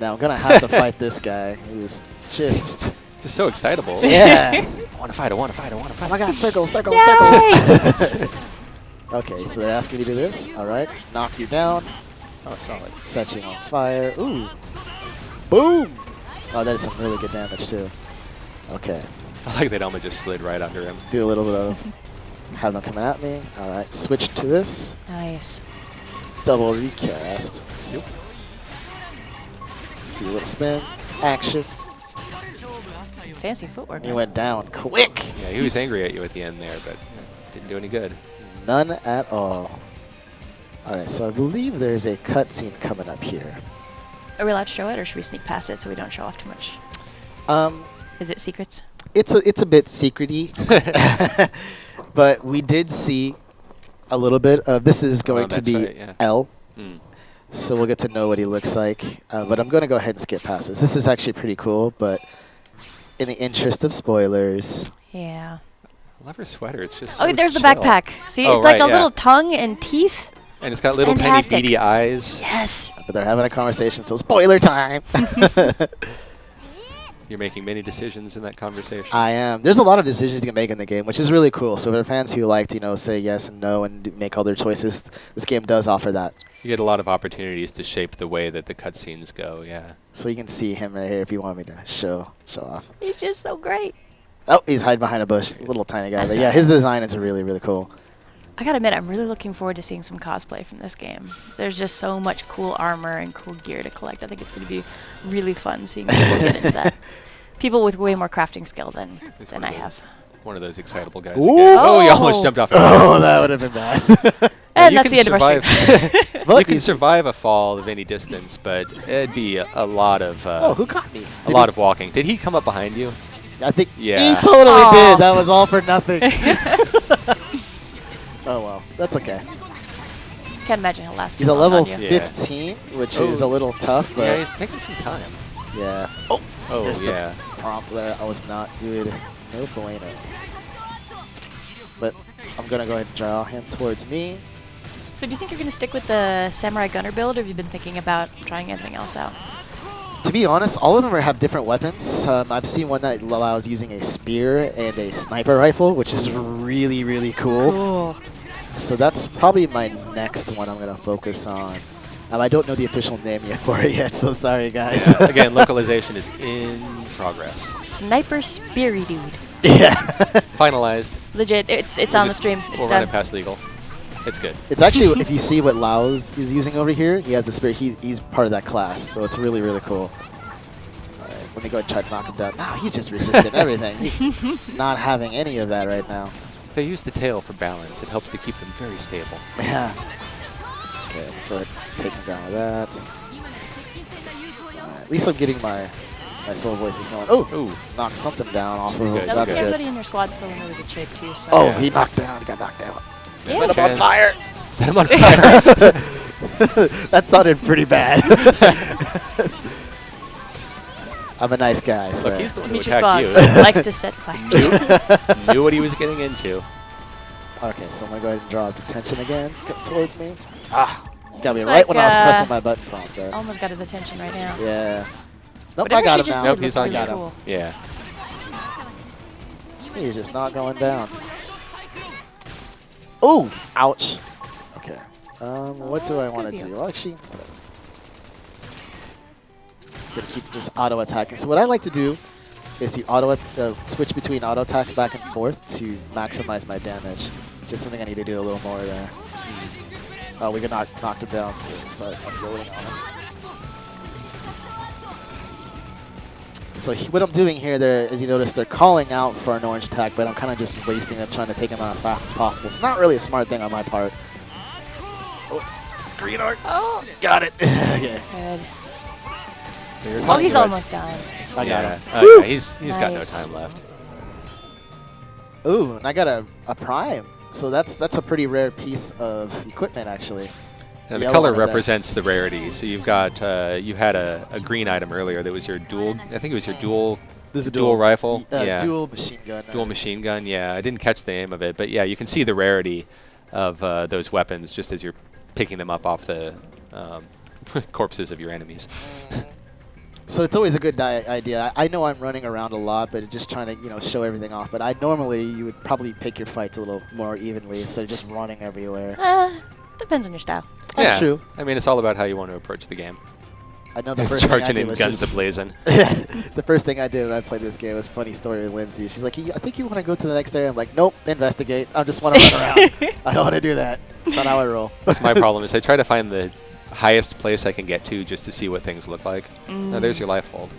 Now I'm gonna have to fight this guy who's just Just so excitable. yeah. I want to fight. I want to fight. I want to Oh fight. my God! Circle, circle, Yay! circles. Okay, so they're asking you to do this. All right, knock you down, Oh, solid. set you on fire. Ooh, boom! Oh, that is some really good damage too. Okay, I like that Elma just slid right under him. do a little bit of have them coming at me. All right, switch to this. Nice. Double recast. Yep. Do a little spin. Action. Some fancy footwork. He went down quick. Yeah, he was angry at you at the end there, but didn't do any good. None at all. All right, so I believe there's a cutscene coming up here. Are we allowed to show it, or should we sneak past it so we don't show off too much? Is it secrets? It's a bit secrety, but we did see a little bit of this is going to that's be right, yeah. L, Mm. so we'll get to know what he looks like. But I'm going to go ahead and skip past this. This is actually pretty cool, but in the interest of spoilers, Yeah. I love her sweater. It's just Oh, so there's the chill. backpack. See, Oh, it's like right, a yeah. little tongue and teeth. And it's got It's little fantastic. tiny beady eyes. Yes. but they're having a conversation, so spoiler time. You're making many decisions in that conversation. I am. There's a lot of decisions you can make in the game, which is really cool. So for fans who like to, say yes and no and make all their choices, this game does offer that. You get a lot of opportunities to shape the way that the cutscenes go. Yeah. So you can see him right here if you want me to show off. He's just so great. Oh, he's hiding behind a bush, little tiny guy. That's But yeah, alright. his design is really, really cool. I gotta admit, I'm really looking forward to seeing some cosplay from this game. There's just so much cool armor and cool gear to collect. I think it's gonna be really fun seeing people get into that. People with way more crafting skill than He's I one of have. those- One of those excitable guys. Ooh. Again. Oh, he almost Oh. jumped off. Oh, that would have been bad. And you that's the can end of our stream. Look, You can he's- survive a fall of any distance, but it'd be a lot of Oh, who caught me? a lot of walking. Did he come up behind you? I think Yeah. he totally Aw. did. That was all for nothing. Oh, well. That's okay. Can't imagine he'll last He's too a long level on you. Yeah. 15, which Oh. is a little tough, Yeah, but he's taking some time. yeah. Oh, Oh, missed the yeah. prompt there. I was not good. No bueno. But I'm going to go ahead and draw him towards me. So do you think you're gonna stick with the samurai gunner build, or have you been thinking about trying anything else out? To be honest, all of them have different weapons. I've seen one that allows using a spear and a sniper rifle, which is really, really cool. Cool. So that's probably my next one I'm going to focus on. I don't know the official name yet for it yet, so sorry, guys. Yeah. Again, localization is in progress. Sniper Speary Dude. Yeah. Finalized. Legit, it's We'll on the just- stream. It's We'll run done. it past legal. It's good. It's actually, if you see what Lao is using over here, he has the spear. He's part of that class, so it's really, really cool. All right, let me go and try to knock him down. No, he's just resisting everything. He's not having any of that right now. They use the tail for balance. It helps to keep them very stable. Yeah. Okay, go ahead, take him down with that. Alright, at least I'm getting my soul voices going. Oh, Ooh. knock something down off of Good, him. good. That That's looks like good. everybody in your squad's still in really good shape too. So. Oh, Yeah. he knocked down. He got knocked down. Yeah. Set him on Chance. fire. Set him on fire. That sounded pretty bad. I'm a nice guy, so. Look, he's the one who Dimitri attacked Boggs you. likes to set fires. Knew what he was getting into. Okay, so I'm gonna go ahead and draw his attention again. Come towards me. Ah, got me Looks right like, when I was pressing my button prompt there. Almost got his attention right now. Yeah. Nope, Whatever I got she him just now. Nope, did he's looked on really got him. cool. Yeah. He's just not going down. Oh, ouch. Okay. What do I that's want good to of do? you. Well, actually, gonna keep just auto attacking. So what I like to do is to switch between auto attacks back and forth to maximize my damage. Just something I need to do a little more there. Oh, we got knocked him down, so we'll start unloading on him. So what I'm doing here, as you notice, they're calling out for an orange attack, but I'm kind of just wasting them, trying to take him out as fast as possible. It's not really a smart thing on my part. Oh, green art. Oh, got it. Okay. Good. You're Oh, he's good. almost done. I got it. Yeah, he's got no Nice. time left. Ooh, and I got a prime. So that's a pretty rare piece of equipment, actually. And the Yellow color one of that. represents the rarity. So you've got you had a green item earlier that was your dual. I think it was your dual. There's a dual rifle. Yeah. Dual machine gun. Dual machine gun. Yeah, I didn't catch the name of it, but yeah, you can see the rarity of those weapons just as you're picking them up off the corpses of your enemies. So it's always a good idea. I know I'm running around a lot, but just trying to show everything off. But you would probably pick your fights a little more evenly instead of just running everywhere. Depends on your style. That's Yeah. true. I mean, it's all about how you want to approach the game. I know the first thing I Charging did in was guns just a-blazing. the first thing I did when I played this game was a funny story with Lindsay. She's like, I think you want to go to the next area. I'm like, nope, investigate. I just want to run around. I don't want to do that. That's not how I roll. That's my problem. Is I try to find the highest place I can get to just to see what things look like. Now, there's your life hold.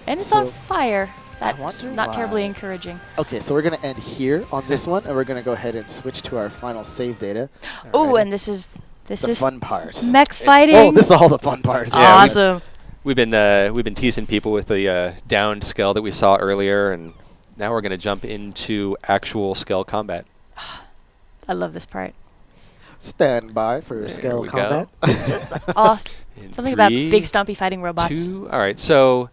And it's So- on fire. That's wonder not terribly why. encouraging. Okay, so we're going to end here on this one, and we're going to go ahead and switch to our final save data. Oh, Alrighty. and this is The fun part. mech fighting. Oh, this is all the fun parts. Yeah, Awesome. We've been teasing people with the downed skull that we saw earlier, and now we're going to jump into actual skull combat. I love this part. Stand by for There scale we combat. It's just awesome. In Something about 3, big stumpy fighting robots. 2. All right, so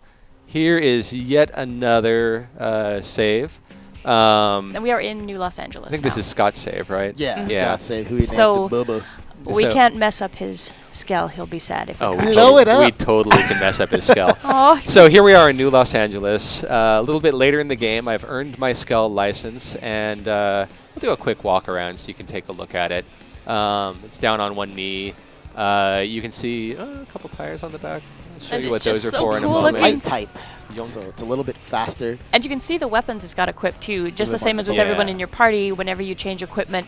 here is yet another save. And we are in New Los Angeles I think now. this is Scott's save, right? Yeah, Yeah. Scott say who he So- named Bubba. We So- can't mess up his scale. He'll be sad if we Oh, crash. Blow it we up. totally can mess up his skull. Oh, So here we are in New Los Angeles. A little bit later in the game, I've earned my skull license, and we'll do a quick walk around so you can take a look at it. It's down on one knee. You can see a couple tires on the back. I'll show And you it's what those just are so for in a cool It's a moment. looking. light type, Yonk. so it's a little bit faster. and you can see the weapons it's got equipped too. Just the Really same as with wonderful. everyone Yeah. in your party. Whenever you change equipment,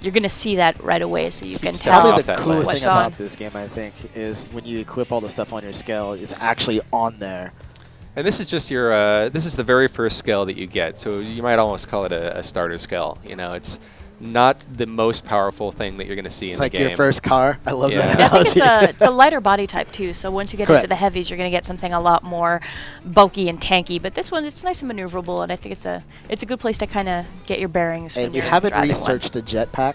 you're going to see that right away, so you can Keeps tell. off Probably the that coolest list. thing What's about on. this game, I think, is when you equip all the stuff on your scale, it's actually on there. And this is just your this is the very first skill that you get. So you might almost call it a starter skill. You know, it's not the most powerful thing that you're going to see It's in like the game. your first car. I love Yeah. that And I think analogy. it's a lighter body type too, so once you get Correct. into the heavies, you're going to get something a lot more bulky and tanky. But this one, it's nice and maneuverable, and I think it's a good place to kind of get your bearings. And when you you're haven't driving one. researched a jetpack,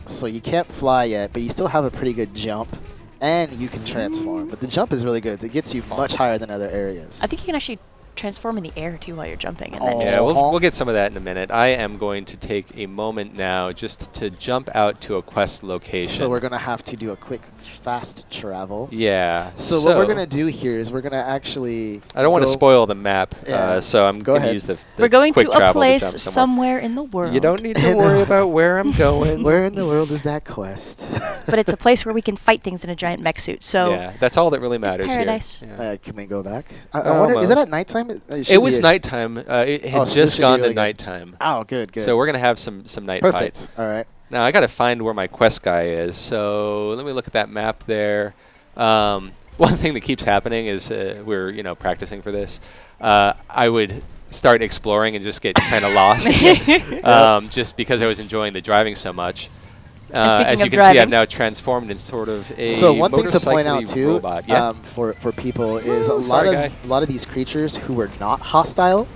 so you can't fly yet, but you still have a pretty good jump, and you can transform. But the jump is really good. It gets you much higher than other areas. I think you can actually transform in the air too while you're jumping, and Oh. then just Yeah, Uh-huh. we'll get some of that in a minute. I am going to take a moment now just to jump out to a quest location. So we're going to have to do a quick fast travel. Yeah. So what we're going to do here is we're going to actually... I don't want to go- spoil the map, Yeah. so I'm Go going to ahead. use the we're going quick to a travel place jump somewhere. somewhere in the world. You don't need to In the worry world. about where I'm going. Where in the world is that quest? But it's a place where we can fight things in a giant mech suit. So Yeah, that's all that really matters paradise. here. Yeah. Can we go back? I wonder, is it at nighttime? It was nighttime. It had Oh, so this just should be gone really to good. nighttime. Oh, good, good. So we're going to have some night Perfect. fights. All right. Now, I got to find where my quest guy is. So let me look at that map there. One thing that keeps happening is we're practicing for this. I would start exploring and just get kind of lost, just because I was enjoying the driving so much. speaking As you of can see, I've driving- now transformed in sort of a So one thing to point out motorcycle-y too, robot. Yeah. for people is Ooh, a lot sorry, of these creatures who are not hostile.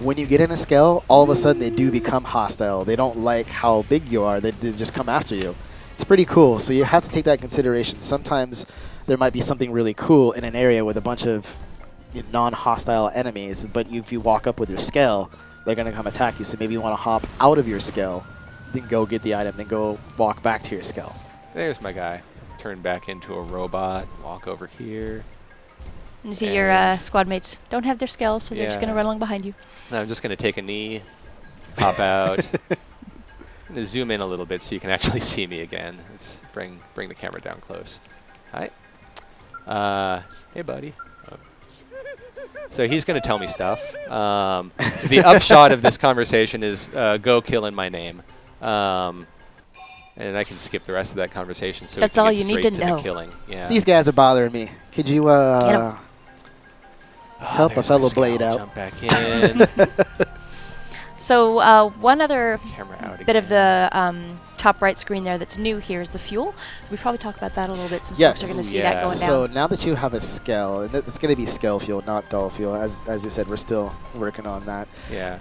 When you get in a scale, all of a sudden they do become hostile. They don't like how big you are. They just come after you. It's pretty cool. So you have to take that in consideration. Sometimes there might be something really cool in an area with a bunch of non-hostile enemies, but if you walk up with your scale, they're going to come attack you. So maybe you want to hop out of your scale, then go get the item, then go walk back to your scale. There's my guy. Turn back into a robot. Walk over here. you see your And- squad mates don't have their scales, so they're just going to Yeah. run along behind you. Now I'm just going to take a knee, pop out. I'm going to zoom in a little bit so you can actually see me again. Let's bring the camera down close. Hi. Hey, buddy. Oh, So he's going to tell me stuff. The upshot of this conversation is go kill in my name. And I can skip the rest of that conversation. So That's we can all get you need straight to the know. killing. Yeah. These guys are bothering me. Could you help a There's fellow my scout. blade out? Jump back in. So one other Camera out bit again. of the top right screen there that's new here is the fuel. We probably talk about that a little bit since Yes. folks are going to see Yeah. that going down. So now that you have a scale, and it's going to be scale fuel, not dull fuel. As you said, we're still working on that. Yeah.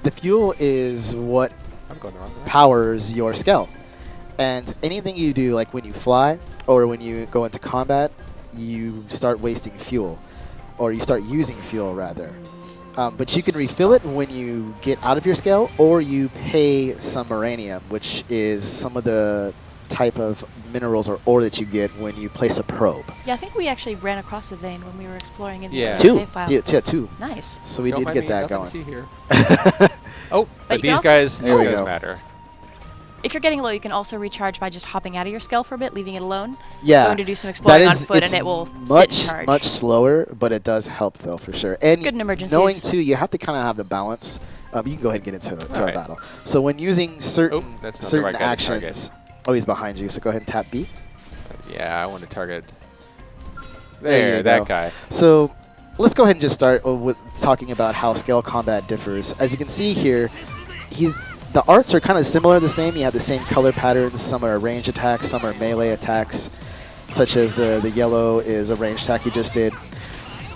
The fuel is what I'm going the wrong way. powers your scale. And anything you do, like when you fly or when you go into combat, you start wasting fuel, or you start using fuel rather. But you can refill it when you get out of your scale, or you pay some uranium, which is some of the type of minerals or ore that you get when you place a probe. Yeah, I think we actually ran across a vein when we were exploring in Yeah. the Two. save file. Yeah, two. Nice. So we Don't did mind get me, that nothing going. to see here. Oh, But but you can these also- guys, There we go. matter. If you're getting low, you can also recharge by just hopping out of your scale for a bit, leaving it alone. Yeah. Going to do some exploring on foot, it's and it will much, sit and charge. much slower, but it does help though for sure. And good in emergencies. knowing too, you have to kind of have the balance. You can go ahead and get into a Alright. battle. So when using certain that's not the certain right guy to target. actions, oh, he's behind you. So go ahead and tap B. Yeah, I want to target. There There, you that go. guy. So let's go ahead and just start with talking about how scale combat differs. As you can see here, the arts are kind of similar, the same. You have the same color patterns. Some are range attacks, some are melee attacks, such as the yellow is a range attack you just did.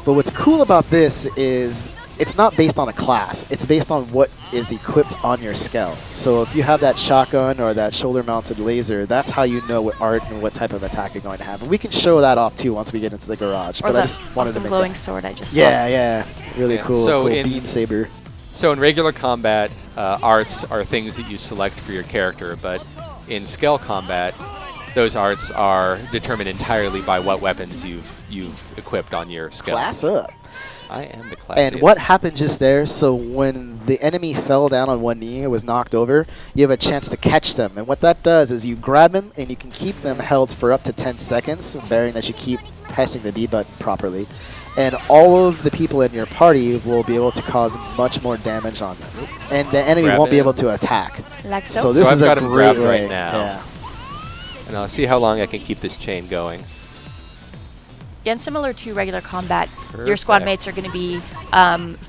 But what's cool about this is it's not based on a class. It's based on what is equipped on your scale. So if you have that shotgun or that shoulder-mounted laser, that's how you know what art and what type of attack you're going to have. And we can show that off too once we get into the garage. Or but I the just wanted to awesome make glowing that. sword I just saw. Yeah, really Yeah. cool. So cool in- beam saber. So in regular combat, arts are things that you select for your character, but in scale combat, those arts are determined entirely by what weapons you've equipped on your scale. Class up. I am the classiest. And what happened just there, so when the enemy fell down on one knee or was knocked over, you have a chance to catch them. And what that does is you grab them and you can keep them held for up to 10 seconds, bearing that you keep pressing the B button properly. And all of the people in your party will be able to cause much more damage on them. And the enemy Grab won't be him. able to attack. Like so. So this So is I've a got him great grabbed way. right now. Yeah. And I'll see how long I can keep this chain going. Yeah, and similar to regular combat, your squad Perfect. mates are going to be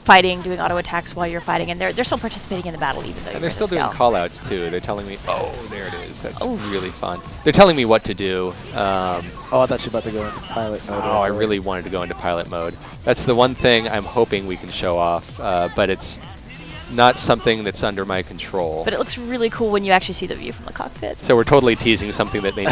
fighting, doing auto attacks while you're fighting, and they're still participating in the battle even though And you're they're in still the doing scale. call-outs too. They're telling me, oh, there it is. That's Oof. really fun. They're telling me what to do. Oh, I thought you were about to go into pilot mode. Oh, I really wanted to go into pilot mode. That's the one thing I'm hoping we can show off, but it's not something that's under my control. But it looks really cool when you actually see the view from the cockpit. So we're totally teasing something that they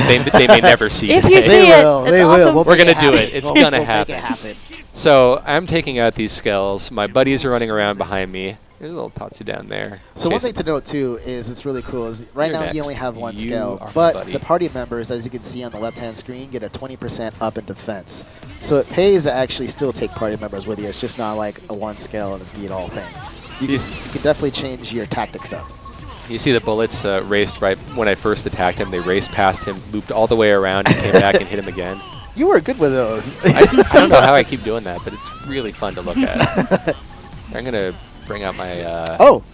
may never see. If today. you see They it, will. it's They awesome. will. We're Make gonna do happen. it. It's We'll gonna make happen. it happen. So I'm taking out these skulls. My buddies are running around behind me. There's a little Tatsu down there. So one chasing- thing to note too is it's really cool is right You're now you next. only have one You scale, are my but buddy. the party members, as you can see on the left-hand screen, get a 20% up in defense. So it pays to actually still take party members with you. It's just not like a one scale and it's beat all thing. You can definitely change your tactics up. You see the bullets raced right when I first attacked him. They raced past him, looped all the way around, and came back and hit him again. You were good with those. I don't know how I keep doing that, but it's really fun to look at. I'm gonna bring out my. Oh,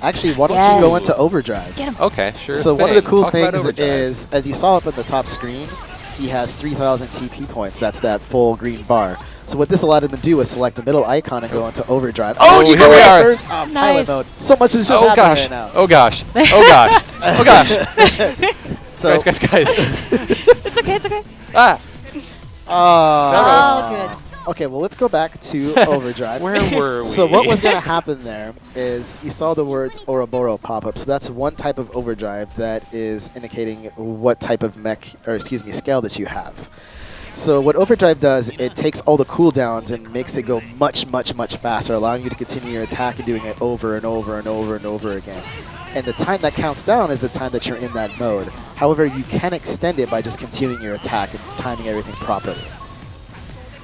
actually, why don't you Yes. go into overdrive? Get him. Okay, sure. So one of the thing. cool Talk about things overdrive. is, as you saw up at the top screen, he has 3,000 TP points. That's that full green bar. So what this allowed him to do was select the middle icon and go into overdrive. Oh, you here go we in are. first. Oh, pilot Nice. mode. So much is just Oh happening gosh! right now. Oh gosh! Oh gosh! Oh gosh! So, guys! It's okay, it's okay. Ah! Oh, good. okay, well, let's go back to overdrive. Where were we? So what was going to happen there is you saw the words Ouroboros pop up. So that's one type of overdrive that is indicating what type of scale that you have. So what overdrive does, it takes all the cooldowns and makes it go much, much, much faster, allowing you to continue your attack and doing it over and over and over and over again. And the time that counts down is the time that you're in that mode. However, you can extend it by just continuing your attack and timing everything properly.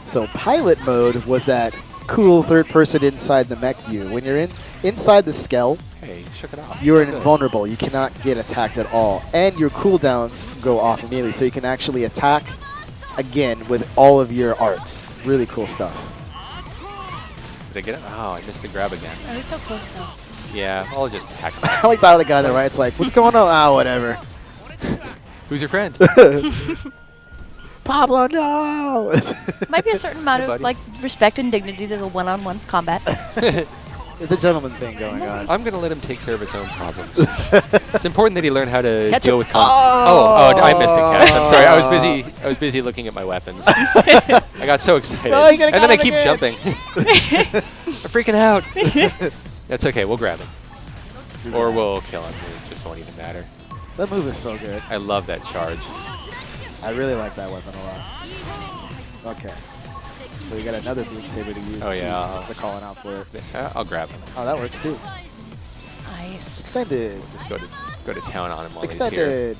So pilot mode was that cool third person inside the mech view. When you're inside the skull, Hey, shook it off. you're Good. invulnerable. You cannot get attacked at all. And your cooldowns go off immediately, so you can actually attack again with all of your arts. Really cool stuff. Did I get it? Oh, I missed the grab again. I was so close though. Yeah, I'll just hack him. I like that the guy on the right's like, what's going on? Ah, whatever. Who's your friend? Pablo, no! Might be a certain amount Hey, of buddy. like respect and dignity to the one-on-one combat. It's a gentleman thing going on. I'm going to let him take care of his own problems. It's important that he learn how to Catch deal him. with I missed the catch. I'm sorry. I was busy looking at my weapons. I got so excited. No, you gotta and then I grab keep him jumping. I'm freaking out. That's okay. We'll grab him. Or we'll kill him. It just won't even matter. That move is so good. I love that charge. I really like that weapon a lot. Okay. So we got another beam saber to use Oh, yeah. to calling out for it. I'll grab him. Oh, that works too. Nice. Extended. Just go to town on him while he's here. Extended.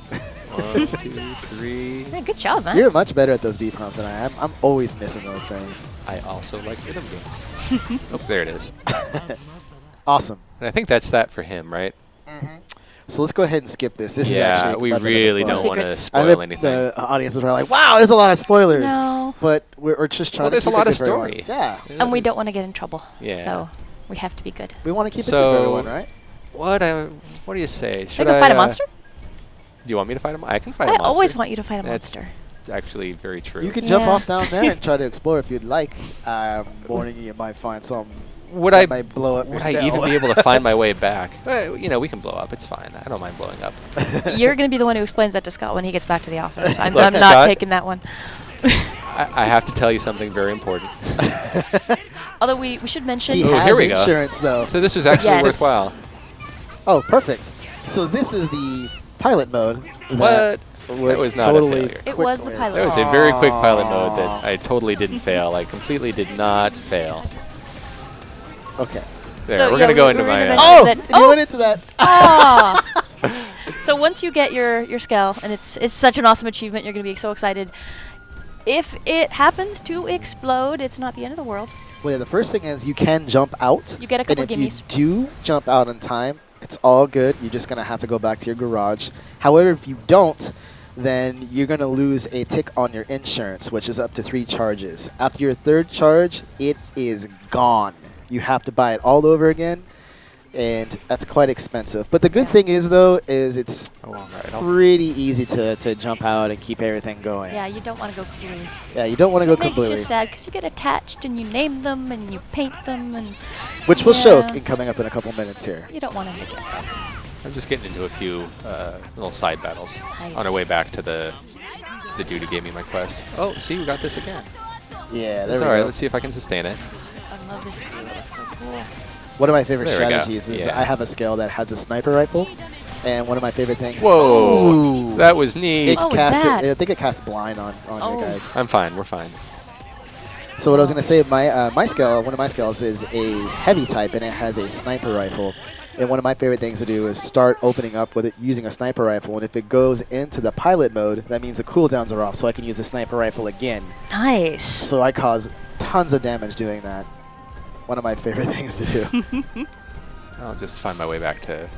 1, 2, 3. Man, good job, man. You're much better at those beat pumps than I am. I'm always missing those things. I also like rhythm games. Oh, there it is. Awesome. And I think that's that for him, right? So let's go ahead and skip this. This is Yeah, actually we better than really spoilers. don't want to Secrets. spoil anything. The audiences are like, wow, there's a lot of spoilers. No. But we're just trying Well, to there's a keep lot it of good for everyone. story. Yeah. And we don't want to get in trouble. Yeah. So we have to be good. We want to keep it good So- for everyone, right? What do you say? Should Should I go fight a monster? Do you want me to fight a monster? I can fight a I monster. always want you to fight a That's monster. actually very true. You can jump Yeah. off down there and try to explore if you'd like. I'm warning you, you might find some would that I might blow up your would I even scale. be able to find my way back? You know, we can blow up. It's fine. I don't mind blowing up. You're going to be the one who explains that to Scott when he gets back to the office. I'm Look, not Scott- taking that one. I have to tell you something very important. Although we should mention. He Oh, has here we go. insurance, though. So this was actually Yes. worthwhile. Oh, perfect. So this is the pilot mode. What? That worked was not a totally failure. It was the quickly. pilot. That was a very quick pilot mode that I totally didn't fail. I completely did not fail. Okay. There, So, we're yeah, going to go we- into we're my... gonna Oh, that- you went into that. Ah. So once you get your skull, and it's such an awesome achievement, you're going to be so excited. If it happens to explode, it's not the end of the world. Well, yeah, the first thing is you can jump out. You get a couple and if gimmies. you do jump out in time, it's all good. You're just going to have to go back to your garage. However, if you don't, then you're going to lose a tick on your insurance, which is up to 3 charges. After your 3rd charge, it is gone. You have to buy it all over again, and that's quite expensive. But the good thing is, though, is it's Oh, all right. pretty easy to jump out and keep everything going. Yeah, you don't want to go completely. Yeah, you don't want to go It makes completely. you sad because you get attached and you name them and you paint them and Which will show Yeah. coming up in a couple minutes here. you don't want to make it. I'm just getting into a few little side battles Nice. on our way back to the dude who gave me my quest. Oh, see, we got this again. Yeah, there That's we all right. go. Let's see if I can sustain it. I love this view. It looks so cool. One of my favorite There we go. strategies is Yeah. I have a skill that has a sniper rifle, and one of my favorite things. Whoa, Ooh. that was neat. It What was cast that? I think it casts blind on Oh. you guys. I'm fine. We're fine. So what I was gonna say, my skill, one of my skills is a heavy type, and it has a sniper rifle. And one of my favorite things to do is start opening up with it using a sniper rifle. And if it goes into the pilot mode, that means the cooldowns are off, so I can use the sniper rifle again. Nice. So I cause tons of damage doing that. One of my favorite things to do. I'll just find my way back to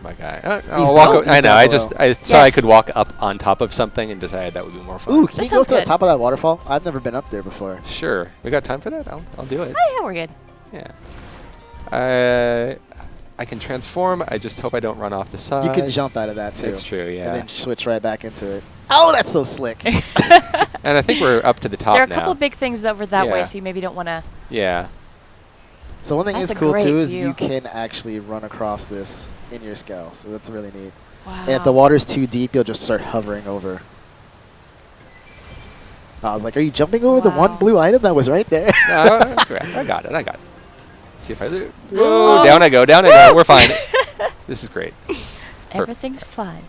my guy. He's I'll walk. down- he's I know. down I below. saw I Yes. could walk up on top of something and decided that would be more fun. Ooh, can That you go sounds to the good. top of that waterfall? I've never been up there before. Sure. We got time for that? I'll do it. Oh, yeah, we're good. Yeah. I can transform. I just hope I don't run off the side. You can jump out of that too. That's true. Yeah. And then switch right back into it. Oh, that's so slick. And I think we're up to the top There are a now. couple of big things over that Yeah. way, so you maybe don't want to. Yeah. So one thing That's is a cool great too is view. you can actually run across this in your scale. So that's really neat. Wow. And if the water's too deep, you'll just start hovering over. I was like, are you jumping over the one Wow. blue item that was right there? No, I got it. Let's see if I do. Oh. Whoa, down I go. We're fine. This is great. Everything's fine.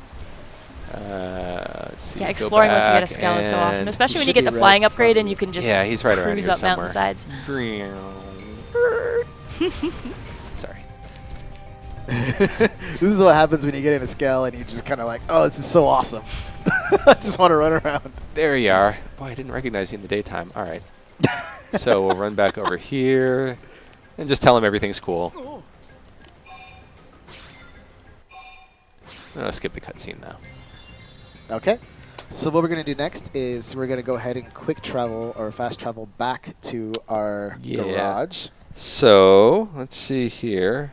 Let's see. Yeah, go exploring once you get a back scale is so awesome, and- especially when you should get be the right flying in upgrade front and of you you. can just Yeah, he's right around cruise here up somewhere. mountainsides. Sorry. This is what happens when you get in a scale and you just kind of like, oh, this is so awesome. I just want to run around. There you are. Boy, I didn't recognize you in the daytime. All right. So we'll run back over here and just tell him everything's cool. I'll skip the cutscene now. Okay. So what we're going to do next is we're going to go ahead and quick travel or fast travel back to our Yeah. garage. So let's see here.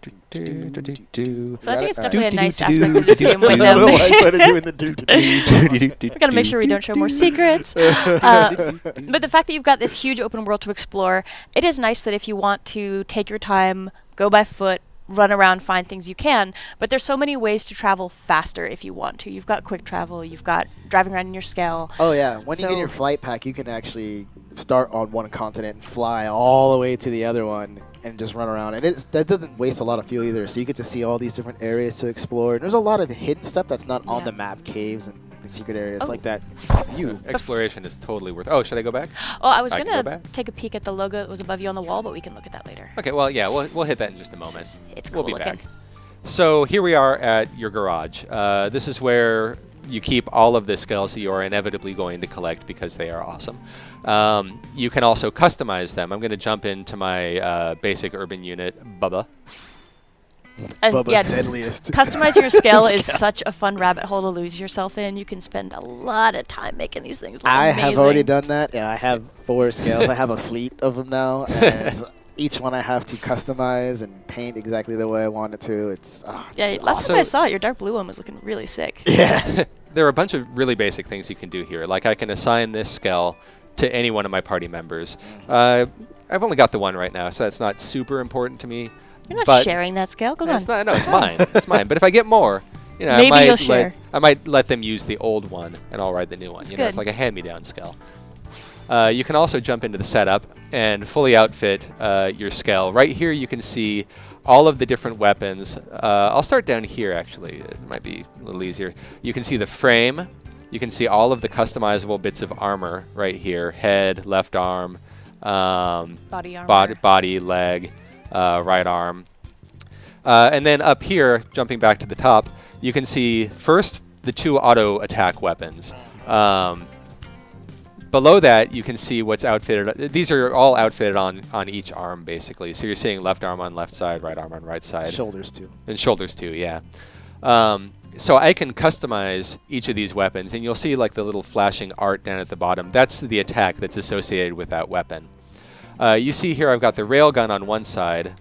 So I think it's definitely a nice aspect of this game when I don't know why I started doing the we gotta make sure we don't show more secrets. But the fact that you've got this huge open world to explore, it is nice that if you want to take your time, go by foot, run around, find things you can, but there's so many ways to travel faster if you want to. You've got quick travel, you've got driving around in your scale. Oh yeah, when you get your flight pack, you can actually start on one continent and fly all the way to the other one and just run around. And that doesn't waste a lot of fuel either, so you get to see all these different areas to explore. And there's a lot of hidden stuff that's not on the map, caves and the secret areas like that. Exploration is totally worth. Oh, should I go back? Oh, I was gonna take a peek at the logo that was above you on the wall, but we can look at that later. Okay, well, yeah, we'll hit that in just a moment. It's cool We'll be looking. back. So here we are at your garage. This is where you keep all of the skulls that you are inevitably going to collect because they are awesome. You can also customize them. I'm going to jump into my basic urban unit, Bubba. And Bubba's yeah, deadliest. Customizing your scale is such a fun rabbit hole to lose yourself in. You can spend a lot of time making these things look amazing. have already done that. Yeah, I have 4 scales. I have a fleet of them now, and each one I have to customize and paint exactly the way I want it to. It's last time I saw it, your dark blue one was looking really sick. Yeah. There are a bunch of really basic things you can do here. Like I can assign this skull to any one of my party members. I've only got the one right now, so that's not super important to me. You're not sharing that scale. Come on. It's not, no, it's mine. It's mine. But if I get more, Maybe you'll share. I might let them use the old one, and I'll ride the new one. That's It's like a hand-me-down skull. You can also jump into the setup and fully outfit your skull. Right here, you can see all of the different weapons. I'll start down here, actually. It might be a little easier. You can see the frame. You can see all of the customizable bits of armor right here. Head, left arm, body armor. Body, leg, right arm. And then up here, jumping back to the top, you can see first the 2 auto attack weapons. Below that, you can see what's outfitted. These are all outfitted on each arm, basically. So you're seeing left arm on left side, right arm on right side. Shoulders too. And shoulders too, yeah. So I can customize each of these weapons, and you'll see like the little flashing art down at the bottom. That's the attack that's associated with that weapon. You see here I've got the railgun on one side,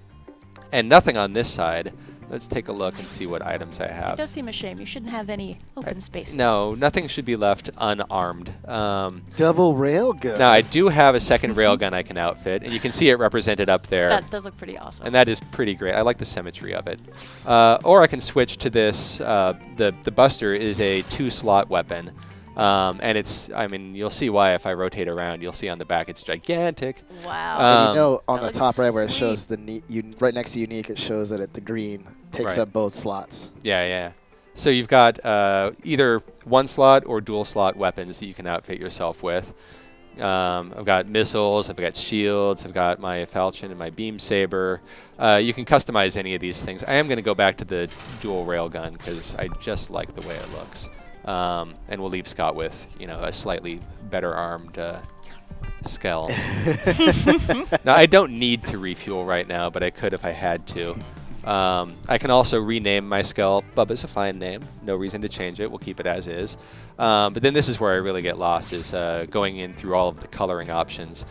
and nothing on this side. Let's take a look and see what items I have. It does seem a shame. You shouldn't have any open spaces. No, nothing should be left unarmed. Double railgun. Now, I do have a second railgun I can outfit, and you can see it represented up there. That does look pretty awesome. And that is pretty great. I like the symmetry of it. Or I can switch to this. The Buster is a 2-slot weapon. And it's, I mean, you'll see why if I rotate around. You'll see on the back it's gigantic. Wow. And on the top right where it shows the right next to unique, it shows that the green takes up both slots. Yeah, yeah. So you've got either 1-slot or dual-slot weapons that you can outfit yourself with. I've got missiles, I've got shields, I've got my falchion and my beam saber. You can customize any of these things. I am going to go back to the dual railgun because I just like the way it looks. And we'll leave Scott with, a slightly better armed skull. Now, I don't need to refuel right now, but I could if I had to. I can also rename my skull. Bubba's a fine name. No reason to change it. We'll keep it as is. But then this is where I really get lost, is going in through all of the coloring options.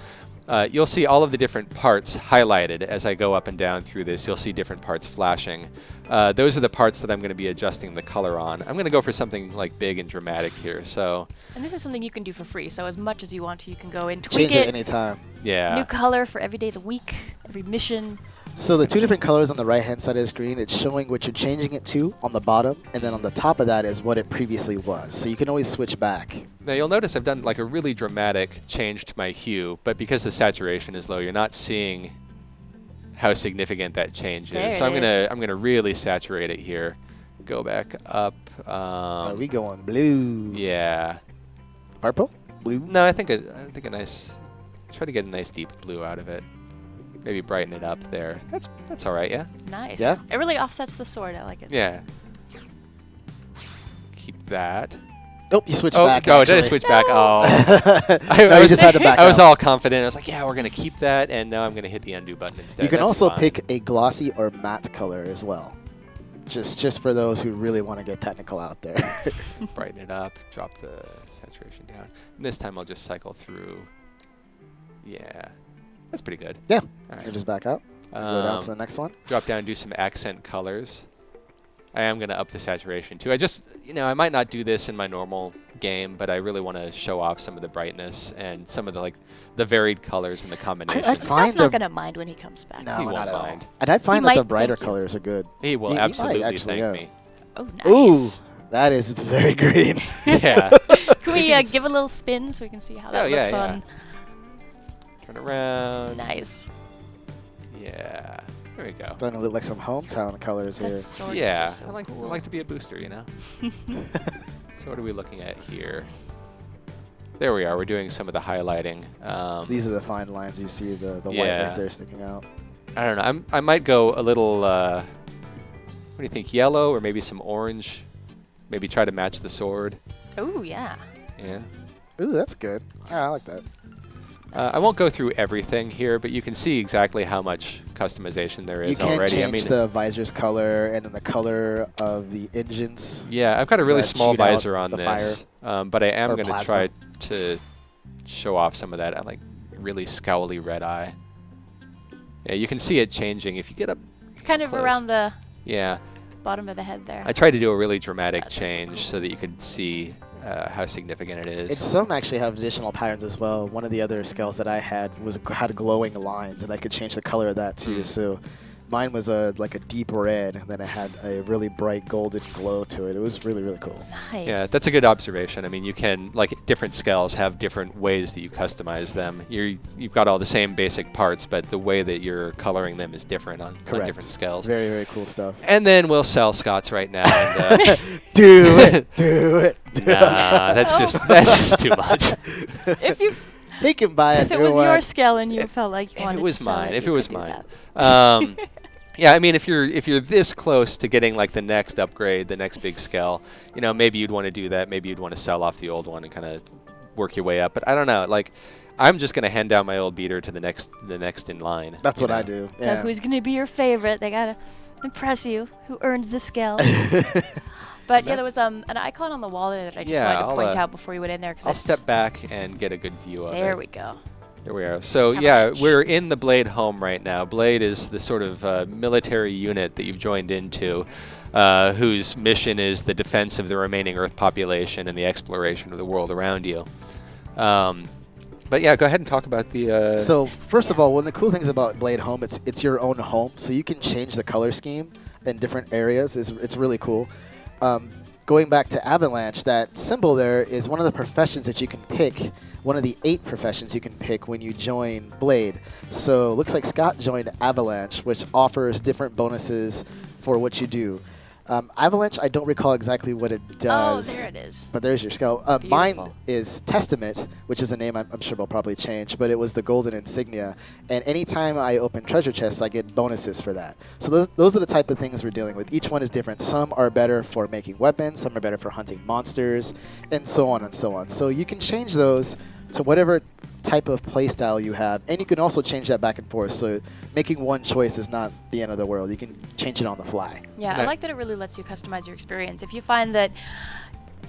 You'll see all of the different parts highlighted as I go up and down through this. You'll see different parts flashing. Those are the parts that I'm going to be adjusting the color on. I'm going to go for something like big and dramatic here. And this is something you can do for free. So as much as you want to, you can go and tweak Change it anytime. Yeah. New color for every day of the week, every mission. So the 2 different colors on the right-hand side of the screen, it's showing what you're changing it to on the bottom, and then on the top of that is what it previously was. So you can always switch back. Now you'll notice I've done like a really dramatic change to my hue, but because the saturation is low, you're not seeing how significant that change is. So I'm gonna really saturate it here. Go back up. Are we going blue? Yeah. Purple? Blue? No, I think a nice. Try to get a nice deep blue out of it. Maybe brighten it up there. That's all right, yeah? Nice. Yeah? It really offsets the sword. I like it. Yeah. Keep that. Oh, you switched back. Oh, did I switch back? Oh. You just had to back I was out. all confident. I was like, yeah, we're going to keep that, and now I'm going to hit the undo button instead. You can That's also fine. pick a glossy or matte color as well. Just for those who really want to get technical out there. Brighten it up, drop the saturation down. And this time I'll just cycle through. Yeah. That's pretty good. Yeah. All right. So just back up. Go down to the next one. Drop down and do some accent colors. I am going to up the saturation too. I just, I might not do this in my normal game, but I really want to show off some of the brightness and some of the varied colors and the combinations. Scott's not going to mind when he comes back. No, He not won't at all. mind. And I find He that the might brighter thank you. colors are good. He will He might absolutely actually, thank yeah. me. Oh, nice. Ooh, that is very green. Yeah. Can we give a little spin so we can see how that looks on? Turn around. Nice. Yeah. There we go. Starting to look like some hometown colors here. That sword is Yeah. just so I like cool. to be a booster, So what are we looking at here? There we are. We're doing some of the highlighting. So these are the fine lines. You see the white Yeah. right there sticking out. I don't know. I might go a little, what do you think, yellow or maybe some orange? Maybe try to match the sword. Oh, yeah. Yeah. Ooh, that's good. I like that. I won't go through everything here, but you can see exactly how much customization there is You can already. change the visor's color and then the color of the engines. Yeah, I've got a really that small shoot out visor on the this, but I am or going to plasma. try to show off some of that like really scowly red eye. Yeah, you can see it changing if you get up. It's kind of close. around the Yeah, bottom of the head there. I tried to do a really dramatic That's change cool. so that you could see how significant it is. And some actually have additional patterns as well. One of the other scales that I had had glowing lines, and I could change the color of that too. So mine was like a deep red, and then it had a really bright golden glow to it. It was really, really cool. Nice. Yeah, that's a good observation. I mean, you can, like, different scales have different ways that you customize them. You've got all the same basic parts, but the way that you're coloring them is different on different scales. Very, very cool stuff. And then we'll sell Scott's right now. And, Do it, do it. nah, that's just too much. If you, He can buy if it was your scale and you felt like you If wanted it was to sell mine, it, if you it was could do mine. that. Yeah, I mean, if you're this close to getting like the next upgrade, the next big scale, maybe you'd want to do that. Maybe you'd want to sell off the old one and kind of work your way up. But I don't know. Like, I'm just gonna hand down my old beater to the next in line. That's what I do. So Yeah. who's going to be your favorite? They got to impress you. Who earns the scale? But yeah, there was an icon on the wall there that I just wanted to point out before you went in there. I'll step back and get a good view of it. There we go. There we are. So How yeah, much? we're in the Blade home right now. Blade is the sort of military unit that you've joined into, whose mission is the defense of the remaining Earth population and the exploration of the world around you. But yeah, go ahead and talk about the. So first of all, one of the cool things about Blade Home, it's your own home, so you can change the color scheme in different areas. It's really cool. Going back to Avalanche, that symbol there is one of the professions that you can pick. One of the 8 professions you can pick when you join Blade. So looks like Scott joined Avalanche, which offers different bonuses for what you do. Avalanche, I don't recall exactly what it does. Oh, there it is. But there's your skull. Mine Beautiful. is Testament, which is a name I'm sure will probably change, but it was the golden insignia. And anytime I open treasure chests, I get bonuses for that. So those are the type of things we're dealing with. Each one is different. Some are better for making weapons, some are better for hunting monsters, and so on and so on. So you can change those to whatever type of playstyle you have, and you can also change that back and forth. So making one choice is not the end of the world. You can change it on the fly. Yeah, I Yeah. like that it really lets you customize your experience. If you find that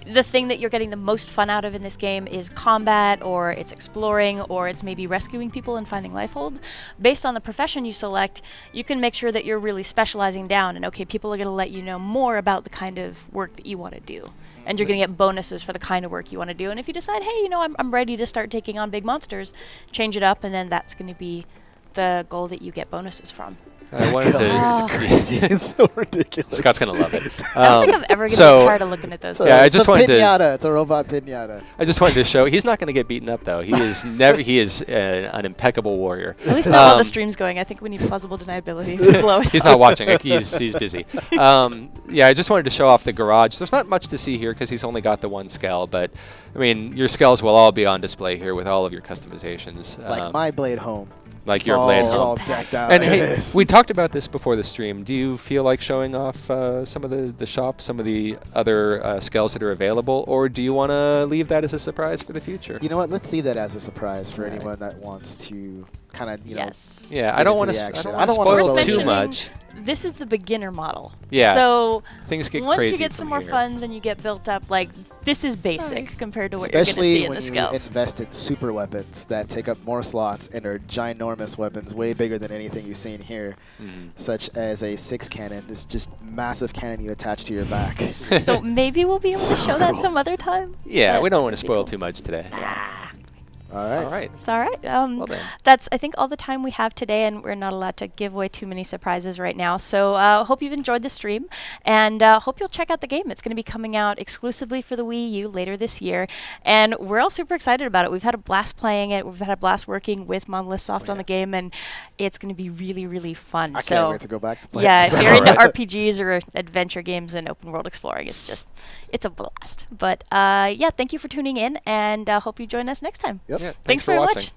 the thing that you're getting the most fun out of in this game is combat, or it's exploring, or it's maybe rescuing people and finding lifehold, based on the profession you select, you can make sure that you're really specializing down, and okay, people are going to let you know more about the kind of work that you want to do. And you're going to get bonuses for the kind of work you want to do. And if you decide, hey, I'm ready to start taking on big monsters, change it up, and then that's going to be the goal that you get bonuses from. I wanted It's to. crazy. It's so ridiculous. Scott's gonna love it. I don't think I'm ever going to so- get tired of looking at those Yeah, I things. It's just a wanted to- pinata. It's a robot pinata. I just wanted to show he's not going to get beaten up though. He is never. He is an impeccable warrior. At least not while the stream's going. I think we need plausible deniability to blow it He's up. not watching. Like, he's busy. Yeah, I just wanted to show off the garage. There's not much to see here because he's only got the one scale, but I mean, your scales will all be on display here with all of your customizations. Like my Blade Home. like It's your all, Blade it's home. all decked out. And It hey, is. we talked about this before the stream. Do you feel like showing off some of the shop, some of the other scales that are available, or do you want to leave that as a surprise for the future? You know what? Let's see that as a surprise for Right. anyone that wants to kind of, Yes. Yeah, I get don't into want the to. action. I don't want to wanna spoil spoil too it. much. this is the beginner model. Yeah. So Things get once crazy you get from some more here. funds and you get built up, like, this is basic compared to what you're going to see Especially in when the you skills. invest in super weapons that take up more slots and are ginormous weapons, way bigger than anything you've seen here, such as a 6 cannon, this just massive cannon you attach to your back. So maybe we'll be able to show that some other time. Yeah, but we don't want to it'd be spoil cool. too much today. All right. All right. It's all right. Well then. That's, I think, all the time we have today, and we're not allowed to give away too many surprises right now. So hope you've enjoyed the stream, and hope you'll check out the game. It's going to be coming out exclusively for the Wii U later this year, and we're all super excited about it. We've had a blast playing it. We've had a blast working with Monolith Soft on the game, and it's going to be really, really fun. I so can't wait to go back to play yeah, it. if you're into RPGs or adventure games and open world exploring, it's a blast. But yeah, thank you for tuning in, and hope you join us next time. Yep. Yeah, Thanks for very watching. much.